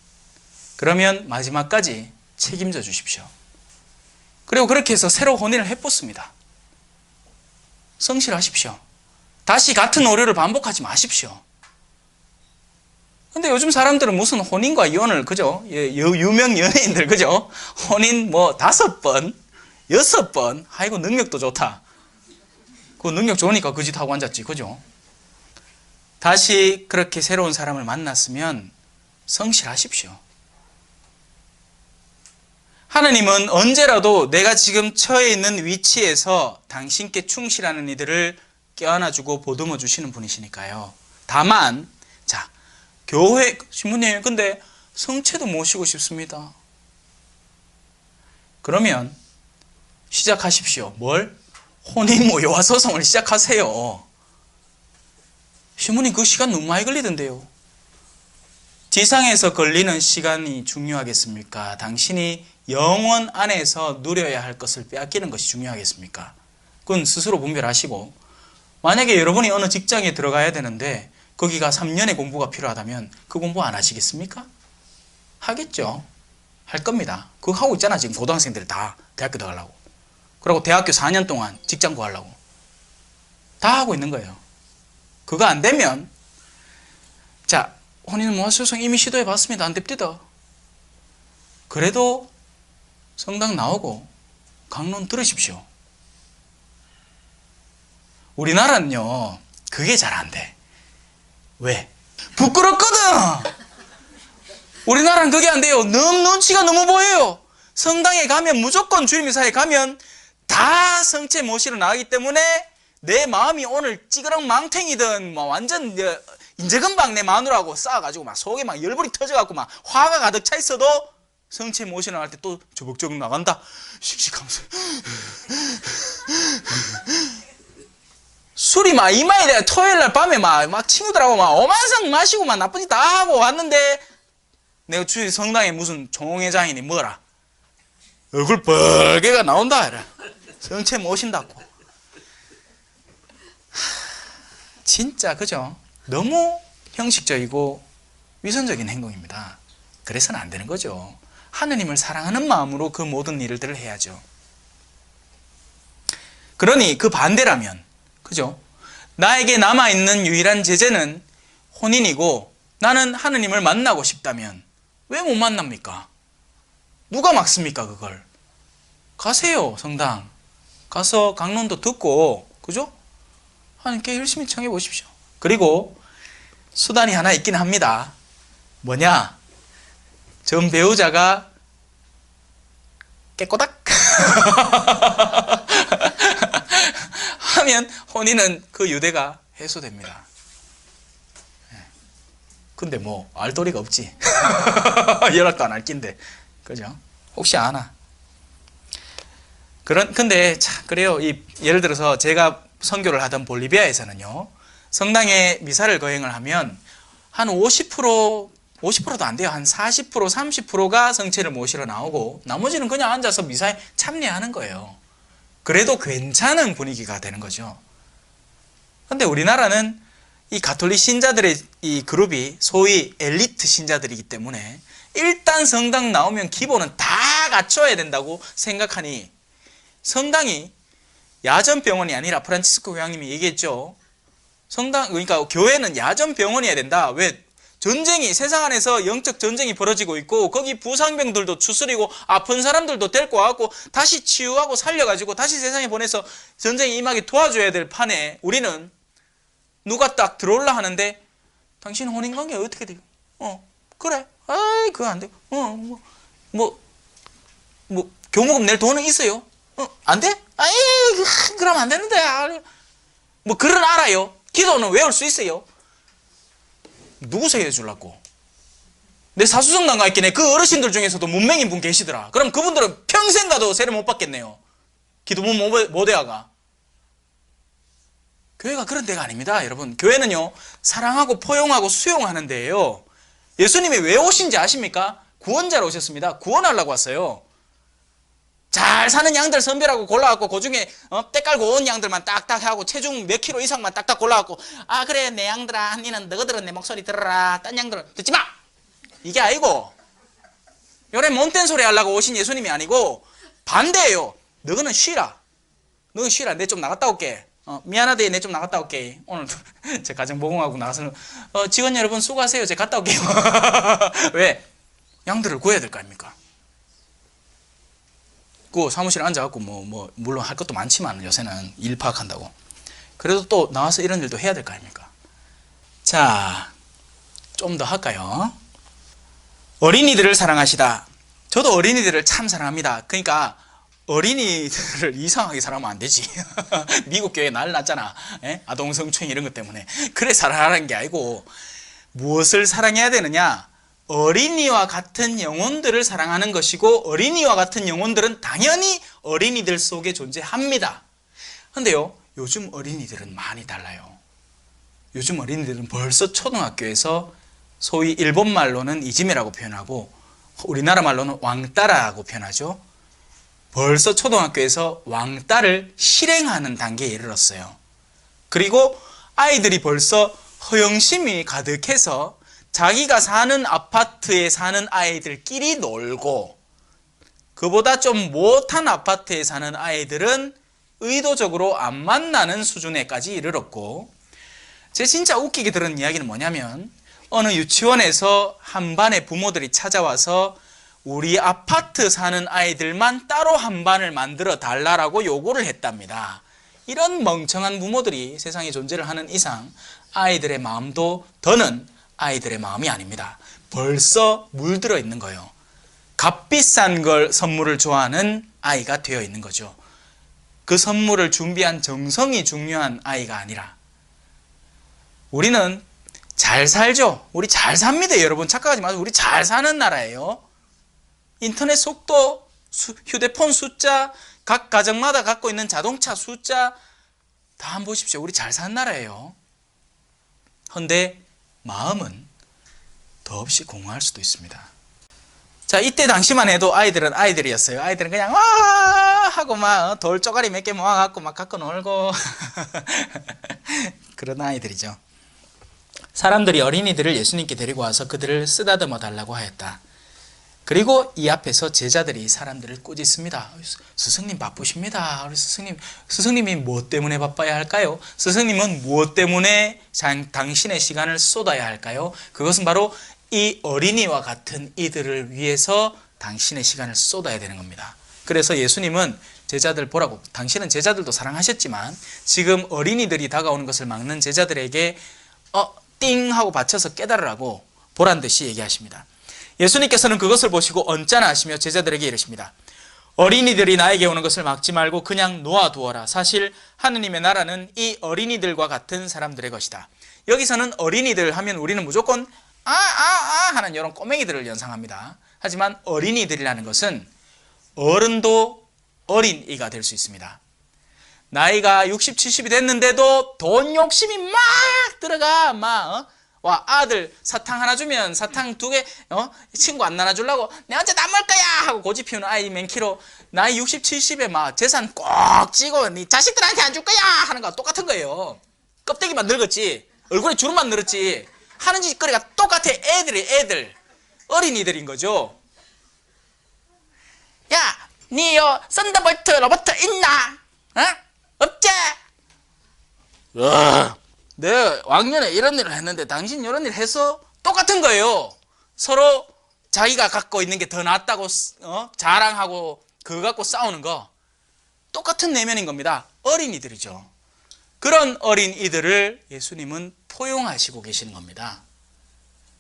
그러면 마지막까지 책임져 주십시오. 그리고 그렇게 해서 새로 혼인을 해보습니다. 성실하십시오. 다시 같은 오류를 반복하지 마십시오. 근데 요즘 사람들은 무슨 혼인과 이혼을, 그죠? 유명 연예인들, 그죠? 혼인 뭐 5번, 6번, 아이고, 능력도 좋다. 그 능력 좋으니까 그 짓 하고 앉았지, 그죠? 다시 그렇게 새로운 사람을 만났으면 성실하십시오. 하나님은 언제라도 내가 지금 처해 있는 위치에서 당신께 충실하는 이들을 껴안아주고 보듬어 주시는 분이시니까요. 다만, 자, 교회, 신부님, 근데 성체도 모시고 싶습니다. 그러면 시작하십시오. 뭘? 혼인모여와 소송을 시작하세요. 신부님, 그 시간 너무 많이 걸리던데요. 지상에서 걸리는 시간이 중요하겠습니까? 당신이 영원 안에서 누려야 할 것을 빼앗기는 것이 중요하겠습니까? 그건 스스로 분별하시고, 만약에 여러분이 어느 직장에 들어가야 되는데 거기가 3년의 공부가 필요하다면 그 공부 안 하시겠습니까? 하겠죠. 할 겁니다. 그거 하고 있잖아, 지금 고등학생들 다 대학교 들어가려고. 그리고 대학교 4년 동안 직장 구하려고. 다 하고 있는 거예요. 그거 안 되면, 자, 혼인모화소송 이미 시도해 봤습니다. 안 됩니다. 그래도 성당 나오고 강론 들으십시오. 우리나라는요, 그게 잘 안 돼. 왜? 부끄럽거든! 우리나라는 그게 안 돼요. 눈치가 너무 보여요. 성당에 가면 무조건 주임사에 가면 다 성체 모시러 나가기 때문에 내 마음이 오늘 찌그렁 망탱이든 뭐 완전 이제 금방 내 마누라하고 싸워가지고 막 속에 막 열불이 터져갖고 막 화가 가득 차 있어도 성체 모시러 나갈 때 또 저벅저벅 나간다. 씩씩하면서 술이 막 이마에 대해 토요일날 밤에 막 친구들하고 막 어만상 마시고 막 나쁜 짓 다 하고 왔는데 내가 주위 성당에 무슨 종회장이니 뭐라 얼굴 뻘개가 나온다 이래. 성체 모신다고. 진짜 그죠? 너무 형식적이고 위선적인 행동입니다. 그래서는 안 되는 거죠. 하느님을 사랑하는 마음으로 그 모든 일들을 해야죠. 그러니 그 반대라면, 그죠? 나에게 남아있는 유일한 제재는 혼인이고 나는 하느님을 만나고 싶다면 왜 못 만납니까? 누가 막습니까, 그걸? 가세요, 성당. 가서 강론도 듣고, 그죠? 하나님께 열심히 청해 보십시오. 그리고 수단이 하나 있긴 합니다. 뭐냐? 전 배우자가 깨꼬닥 하면 혼인은 그 유대가 해소됩니다. 근데 뭐 알 도리가 없지. 연락도 안 할 낀데, 그죠? 혹시 아나? 근데 참 그래요. 예를 들어서 제가 선교를 하던 볼리비아에서는요, 성당에 미사를 거행을 하면 한 50%도 안 돼요. 한 40%, 30%가 성체를 모시러 나오고 나머지는 그냥 앉아서 미사에 참여하는 거예요. 그래도 괜찮은 분위기가 되는 거죠. 근데 우리나라는 이 가톨릭 신자들의 이 그룹이 소위 엘리트 신자들이기 때문에 일단 성당 나오면 기본은 다 갖춰야 된다고 생각하니 성당이 야전병원이 아니라 프란치스코 교황님이 얘기했죠. 그러니까 교회는 야전병원이어야 된다. 왜? 전쟁이, 세상 안에서 영적 전쟁이 벌어지고 있고 거기 부상병들도 추스리고 아픈 사람들도 데리고 와갖고 다시 치유하고 살려가지고 다시 세상에 보내서 전쟁이 임하게 도와줘야 될 판에 우리는 누가 딱 들어올라 하는데 당신 혼인관계 어떻게 돼요? 그래. 아이 그거 안 돼. 교무금 낼 돈은 있어요. 안 돼? 아이 그러면 안 되는데. 뭐 글은 알아요. 기도는 외울 수 있어요. 누구세요 해주려고? 내 사수성당 가 있긴 해. 그 어르신들 중에서도 문맹인 분 계시더라. 그럼 그분들은 평생 가도 세례 못 받겠네요. 기도문 못 해야가. 교회가 그런 데가 아닙니다, 여러분. 교회는요, 사랑하고 포용하고 수용하는 데예요. 예수님이 왜 오신지 아십니까? 구원자로 오셨습니다. 구원하려고 왔어요. 잘 사는 양들 선별하고 골라갖고 그 중에 때 깔고 온 양들만 딱딱 하고 체중 몇 킬로 이상만 딱딱 골라갖고 아 그래 내 양들아 니는 너희들은 내 목소리 들어라 딴 양들은 듣지 마! 이게 아니고 요래 못된 소리 하려고 오신 예수님이 아니고 반대예요. 너희는 쉬라. 너희 쉬라. 내 좀 나갔다 올게. 미안하대 내 좀 나갔다 올게. 오늘 제 가정보험하고 나가서 직원 여러분 수고하세요. 제가 갔다 올게요. 왜? 양들을 구해야 될 거 아닙니까? 그 사무실에 앉아갖고 물론 할 것도 많지만 요새는 일 파악한다고. 그래도 또 나와서 이런 일도 해야 될 거 아닙니까? 자, 좀 더 할까요? 어린이들을 사랑하시다. 저도 어린이들을 참 사랑합니다. 그러니까 어린이들을 이상하게 사랑하면 안 되지. 미국 교회 난리 났잖아. 아동 성추행 이런 것 때문에. 그래 사랑하라는 게 아니고 무엇을 사랑해야 되느냐? 어린이와 같은 영혼들을 사랑하는 것이고 어린이와 같은 영혼들은 당연히 어린이들 속에 존재합니다. 근데요, 요즘 어린이들은 많이 달라요. 요즘 어린이들은 벌써 초등학교에서 소위 일본 말로는 이지메라고 표현하고 우리나라 말로는 왕따라고 표현하죠. 벌써 초등학교에서 왕따를 실행하는 단계에 이르렀어요. 그리고 아이들이 벌써 허영심이 가득해서 자기가 사는 아파트에 사는 아이들끼리 놀고 그보다 좀 못한 아파트에 사는 아이들은 의도적으로 안 만나는 수준에까지 이르렀고 제 진짜 웃기게 들은 이야기는 뭐냐면 어느 유치원에서 한 반의 부모들이 찾아와서 우리 아파트 사는 아이들만 따로 한 반을 만들어 달라고 요구를 했답니다. 이런 멍청한 부모들이 세상에 존재를 하는 이상 아이들의 마음도 더는 아이들의 마음이 아닙니다. 벌써 물들어 있는 거예요. 값비싼 걸 선물을 좋아하는 아이가 되어 있는 거죠. 그 선물을 준비한 정성이 중요한 아이가 아니라 우리는 잘 살죠. 우리 잘 삽니다. 여러분 착각하지 마세요. 우리 잘 사는 나라예요. 인터넷 속도, 휴대폰 숫자, 각 가정마다 갖고 있는 자동차 숫자 다 한번 보십시오. 우리 잘 사는 나라예요. 그런데 마음은 더없이 공허할 수도 있습니다. 자, 이때 당시만 해도 아이들은 아이들이었어요. 아이들은 그냥 와 하고 막 돌 쪼가리 몇 개 모아갖고 막 갖고 놀고 그런 아이들이죠. 사람들이 어린이들을 예수님께 데리고 와서 그들을 쓰다듬어 달라고 하였다. 그리고 이 앞에서 제자들이 사람들을 꾸짖습니다. 스승님 바쁘십니다. 우리 스승님이 무엇 때문에 바빠야 할까요? 스승님은 무엇 때문에 당신의 시간을 쏟아야 할까요? 그것은 바로 이 어린이와 같은 이들을 위해서 당신의 시간을 쏟아야 되는 겁니다. 그래서 예수님은 제자들 보라고, 당신은 제자들도 사랑하셨지만 지금 어린이들이 다가오는 것을 막는 제자들에게 띵 하고 받쳐서 깨달으라고 보란 듯이 얘기하십니다. 예수님께서는 그것을 보시고 언짢아 하시며 제자들에게 이르십니다. 어린이들이 나에게 오는 것을 막지 말고 그냥 놓아두어라. 사실 하느님의 나라는 이 어린이들과 같은 사람들의 것이다. 여기서는 어린이들 하면 우리는 무조건 하는 이런 꼬맹이들을 연상합니다. 하지만 어린이들이라는 것은 어른도 어린이가 될 수 있습니다. 나이가 60, 70이 됐는데도 돈 욕심이 막 들어가. 와, 아들 사탕 하나 주면 사탕 2개 친구 안 나눠주려고 내가 언제 다 먹을 거야 하고 고집 피우는 아이 많기로 나이 60, 70에 막 재산 꼭 찌고 네 자식들한테 안 줄 거야 하는 거 똑같은 거예요. 껍데기만 늙었지 얼굴에 주름만 늘었지 하는 짓거리가 똑같아. 애들 어린이들인 거죠. 야, 니요 썬더볼트 로봇 있나? 없지? 내가 왕년에 이런 일을 했는데 당신 이런 일 했어? 똑같은 거예요. 서로 자기가 갖고 있는 게 더 낫다고 자랑하고 그거 갖고 싸우는 거 똑같은 내면인 겁니다. 어린이들이죠. 그런 어린이들을 예수님은 포용하시고 계시는 겁니다.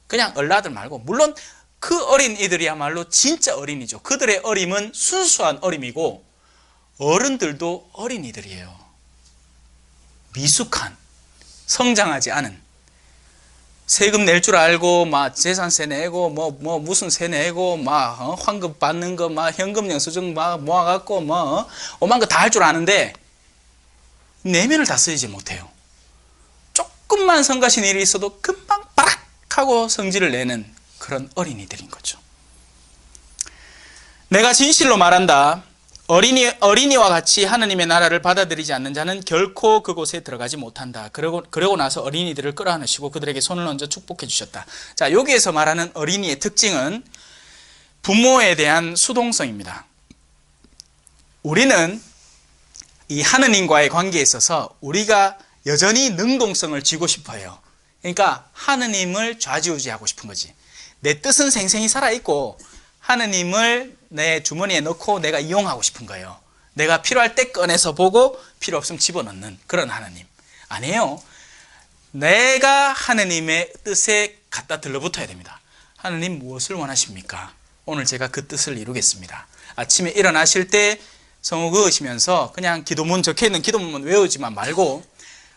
그냥 얼라들 말고, 물론 그 어린이들이야말로 진짜 어린이죠. 그들의 어림은 순수한 어림이고 어른들도 어린이들이에요. 미숙한, 성장하지 않은, 세금 낼 줄 알고 막 재산세 내고 무슨 세 내고 막 환급 받는 거 막 현금 영수증 막 모아갖고 오만 거 다 할 줄 아는데 내면을 다 쓰이지 못해요. 조금만 성가신 일이 있어도 금방 바락 하고 성질을 내는 그런 어린이들인 거죠. 내가 진실로 말한다. 어린이와 같이 하느님의 나라를 받아들이지 않는 자는 결코 그곳에 들어가지 못한다. 그러고 나서 어린이들을 끌어안으시고 그들에게 손을 얹어 축복해 주셨다. 자, 여기에서 말하는 어린이의 특징은 부모에 대한 수동성입니다. 우리는 이 하느님과의 관계에 있어서 우리가 여전히 능동성을 쥐고 싶어요. 그러니까 하느님을 좌지우지하고 싶은 거지. 내 뜻은 생생히 살아있고 하느님을 내 주머니에 넣고 내가 이용하고 싶은 거예요. 내가 필요할 때 꺼내서 보고 필요 없으면 집어넣는 그런 하느님. 아니에요. 내가 하느님의 뜻에 갖다 들러붙어야 됩니다. 하느님 무엇을 원하십니까? 오늘 제가 그 뜻을 이루겠습니다. 아침에 일어나실 때 성우 그으시면서 그냥 기도문 적혀있는 기도문만 외우지만 말고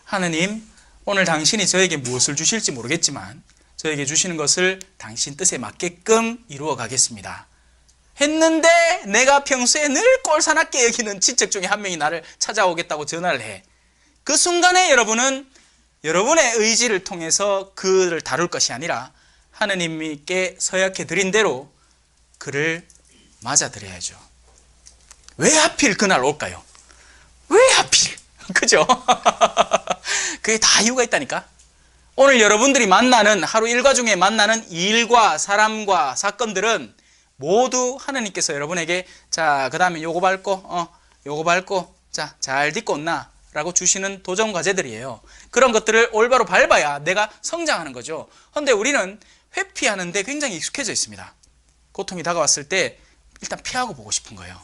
하느님 오늘 당신이 저에게 무엇을 주실지 모르겠지만 저에게 주시는 것을 당신 뜻에 맞게끔 이루어 가겠습니다. 했는데 내가 평소에 늘 꼴사납게 여기는 친척 중에 한 명이 나를 찾아오겠다고 전화를 해. 그 순간에 여러분은 여러분의 의지를 통해서 그를 다룰 것이 아니라 하느님께 서약해 드린 대로 그를 맞아드려야죠. 왜 하필 그날 올까요? 왜 하필? 그죠? 그게 다 이유가 있다니까. 오늘 여러분들이 만나는 하루 일과 중에 만나는 일과 사람과 사건들은 모두 하느님께서 여러분에게 자, 그 다음에 요거 밟고 요거 밟고 자, 잘 딛고 온나 라고 주시는 도전 과제들이에요. 그런 것들을 올바로 밟아야 내가 성장하는 거죠. 그런데 우리는 회피하는데 굉장히 익숙해져 있습니다. 고통이 다가왔을 때 일단 피하고 보고 싶은 거예요.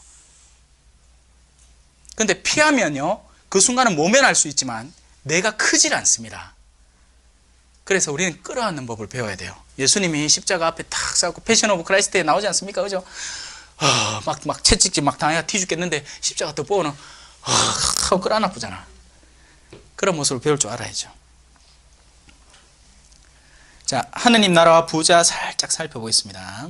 근데 피하면요 그 순간은 모면할 수 있지만 내가 크질 않습니다. 그래서 우리는 끌어안는 법을 배워야 돼요. 예수님이 십자가 앞에 탁 서고 패션 오브 크라이스트에 나오지 않습니까? 그죠? 막 채찍질 막 당해가 티 죽겠는데 십자가 또 보고는 하고 끌어안아 보잖아. 그런 모습을 배울 줄 알아야죠. 자, 하느님 나라와 부자 살짝 살펴보겠습니다.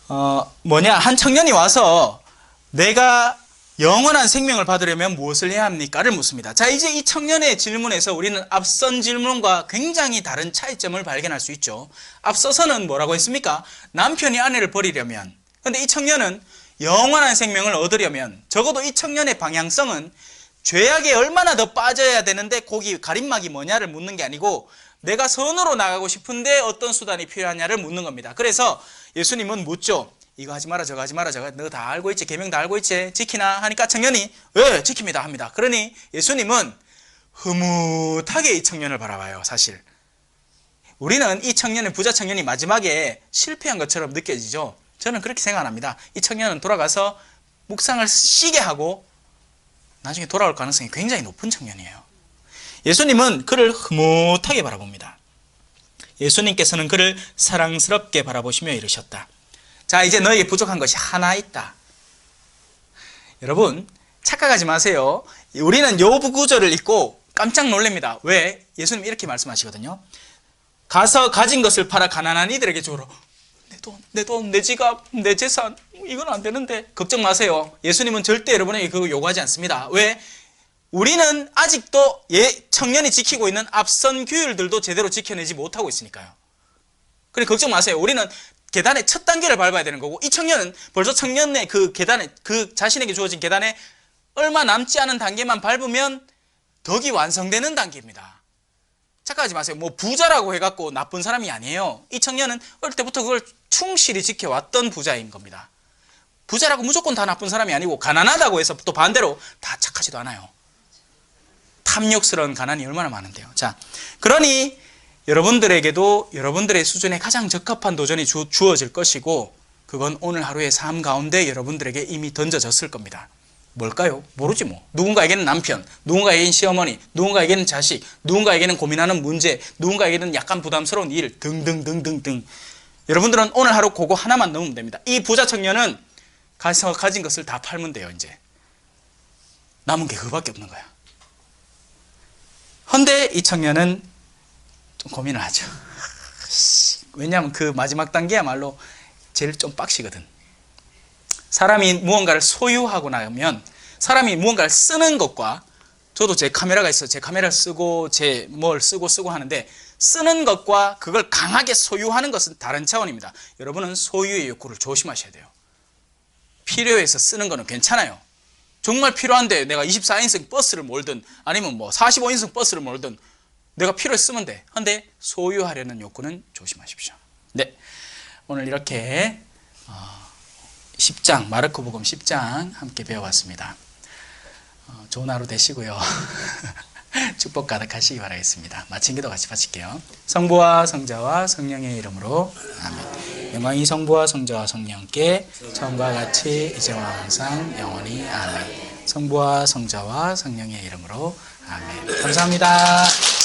한 청년이 와서 내가 영원한 생명을 받으려면 무엇을 해야 합니까?를 묻습니다. 자, 이제 이 청년의 질문에서 우리는 앞선 질문과 굉장히 다른 차이점을 발견할 수 있죠. 앞서서는 뭐라고 했습니까? 남편이 아내를 버리려면. 근데 이 청년은 영원한 생명을 얻으려면 적어도 이 청년의 방향성은 죄악에 얼마나 더 빠져야 되는데 거기 가림막이 뭐냐를 묻는 게 아니고 내가 선으로 나가고 싶은데 어떤 수단이 필요하냐를 묻는 겁니다. 그래서 예수님은 묻죠. 이거 하지 마라 저거 하지 마라 저거 너 다 알고 있지? 계명 다 알고 있지? 지키나? 하니까 청년이 예 지킵니다 합니다. 그러니 예수님은 흐뭇하게 이 청년을 바라봐요. 사실 우리는 이 청년의 부자 청년이 마지막에 실패한 것처럼 느껴지죠. 저는 그렇게 생각 안 합니다. 이 청년은 돌아가서 묵상을 쉬게 하고 나중에 돌아올 가능성이 굉장히 높은 청년이에요. 예수님은 그를 흐뭇하게 바라봅니다. 예수님께서는 그를 사랑스럽게 바라보시며 이르셨다. 자, 이제 너에게 부족한 것이 하나 있다. 여러분 착각하지 마세요. 우리는 욥 구절을 읽고 깜짝 놀랍니다. 왜? 예수님 이렇게 말씀하시거든요. 가서 가진 것을 팔아 가난한 이들에게 주어라. 내 돈, 내 지갑, 내 재산, 이건 안 되는데. 걱정 마세요. 예수님은 절대 여러분에게 그거 요구하지 않습니다. 왜? 우리는 아직도 청년이 지키고 있는 앞선 규율들도 제대로 지켜내지 못하고 있으니까요. 그래, 걱정 마세요. 우리는 계단의 첫 단계를 밟아야 되는 거고, 이 청년은 벌써 청년의 그 계단에, 그 자신에게 주어진 계단에 얼마 남지 않은 단계만 밟으면 덕이 완성되는 단계입니다. 착각하지 마세요. 뭐 부자라고 해갖고 나쁜 사람이 아니에요. 이 청년은 어릴 때부터 그걸 충실히 지켜왔던 부자인 겁니다. 부자라고 무조건 다 나쁜 사람이 아니고, 가난하다고 해서 또 반대로 다 착하지도 않아요. 탐욕스러운 가난이 얼마나 많은데요. 자, 그러니 여러분들에게도 여러분들의 수준에 가장 적합한 도전이 주어질 것이고, 그건 오늘 하루의 삶 가운데 여러분들에게 이미 던져졌을 겁니다. 뭘까요? 모르지 뭐. 누군가에게는 남편, 누군가에게는 시어머니, 누군가에게는 자식, 누군가에게는 고민하는 문제, 누군가에게는 약간 부담스러운 일 등등등등등. 여러분들은 오늘 하루 그거 하나만 넣으면 됩니다. 이 부자 청년은 가진 것을 다 팔면 돼요. 이제 남은 게 그거밖에 없는 거야. 헌데 이 청년은 좀 고민을 하죠. 왜냐하면 그 마지막 단계야말로 제일 좀 빡시거든. 사람이 무언가를 소유하고 나면, 사람이 무언가를 쓰는 것과, 저도 제 카메라가 있어요. 제 카메라를 쓰고 제 뭘 쓰고 하는데, 쓰는 것과 그걸 강하게 소유하는 것은 다른 차원입니다. 여러분은 소유의 욕구를 조심하셔야 돼요. 필요해서 쓰는 거는 괜찮아요. 정말 필요한데 내가 24인승 버스를 몰든 아니면 뭐 45인승 버스를 몰든 내가 필요해서 쓰면 돼. 근데 소유하려는 욕구는 조심하십시오. 네, 오늘 이렇게 10장, 마르코복음 10장 함께 배워봤습니다. 좋은 하루 되시고요. 축복 가득하시기 바라겠습니다. 마친 기도 같이 바칠게요. 성부와 성자와 성령의 이름으로 아멘. 영광이 성부와 성자와 성령께 처음과 같이 이제와 항상 영원히 아멘. 성부와 성자와 성령의 이름으로 아멘. 감사합니다.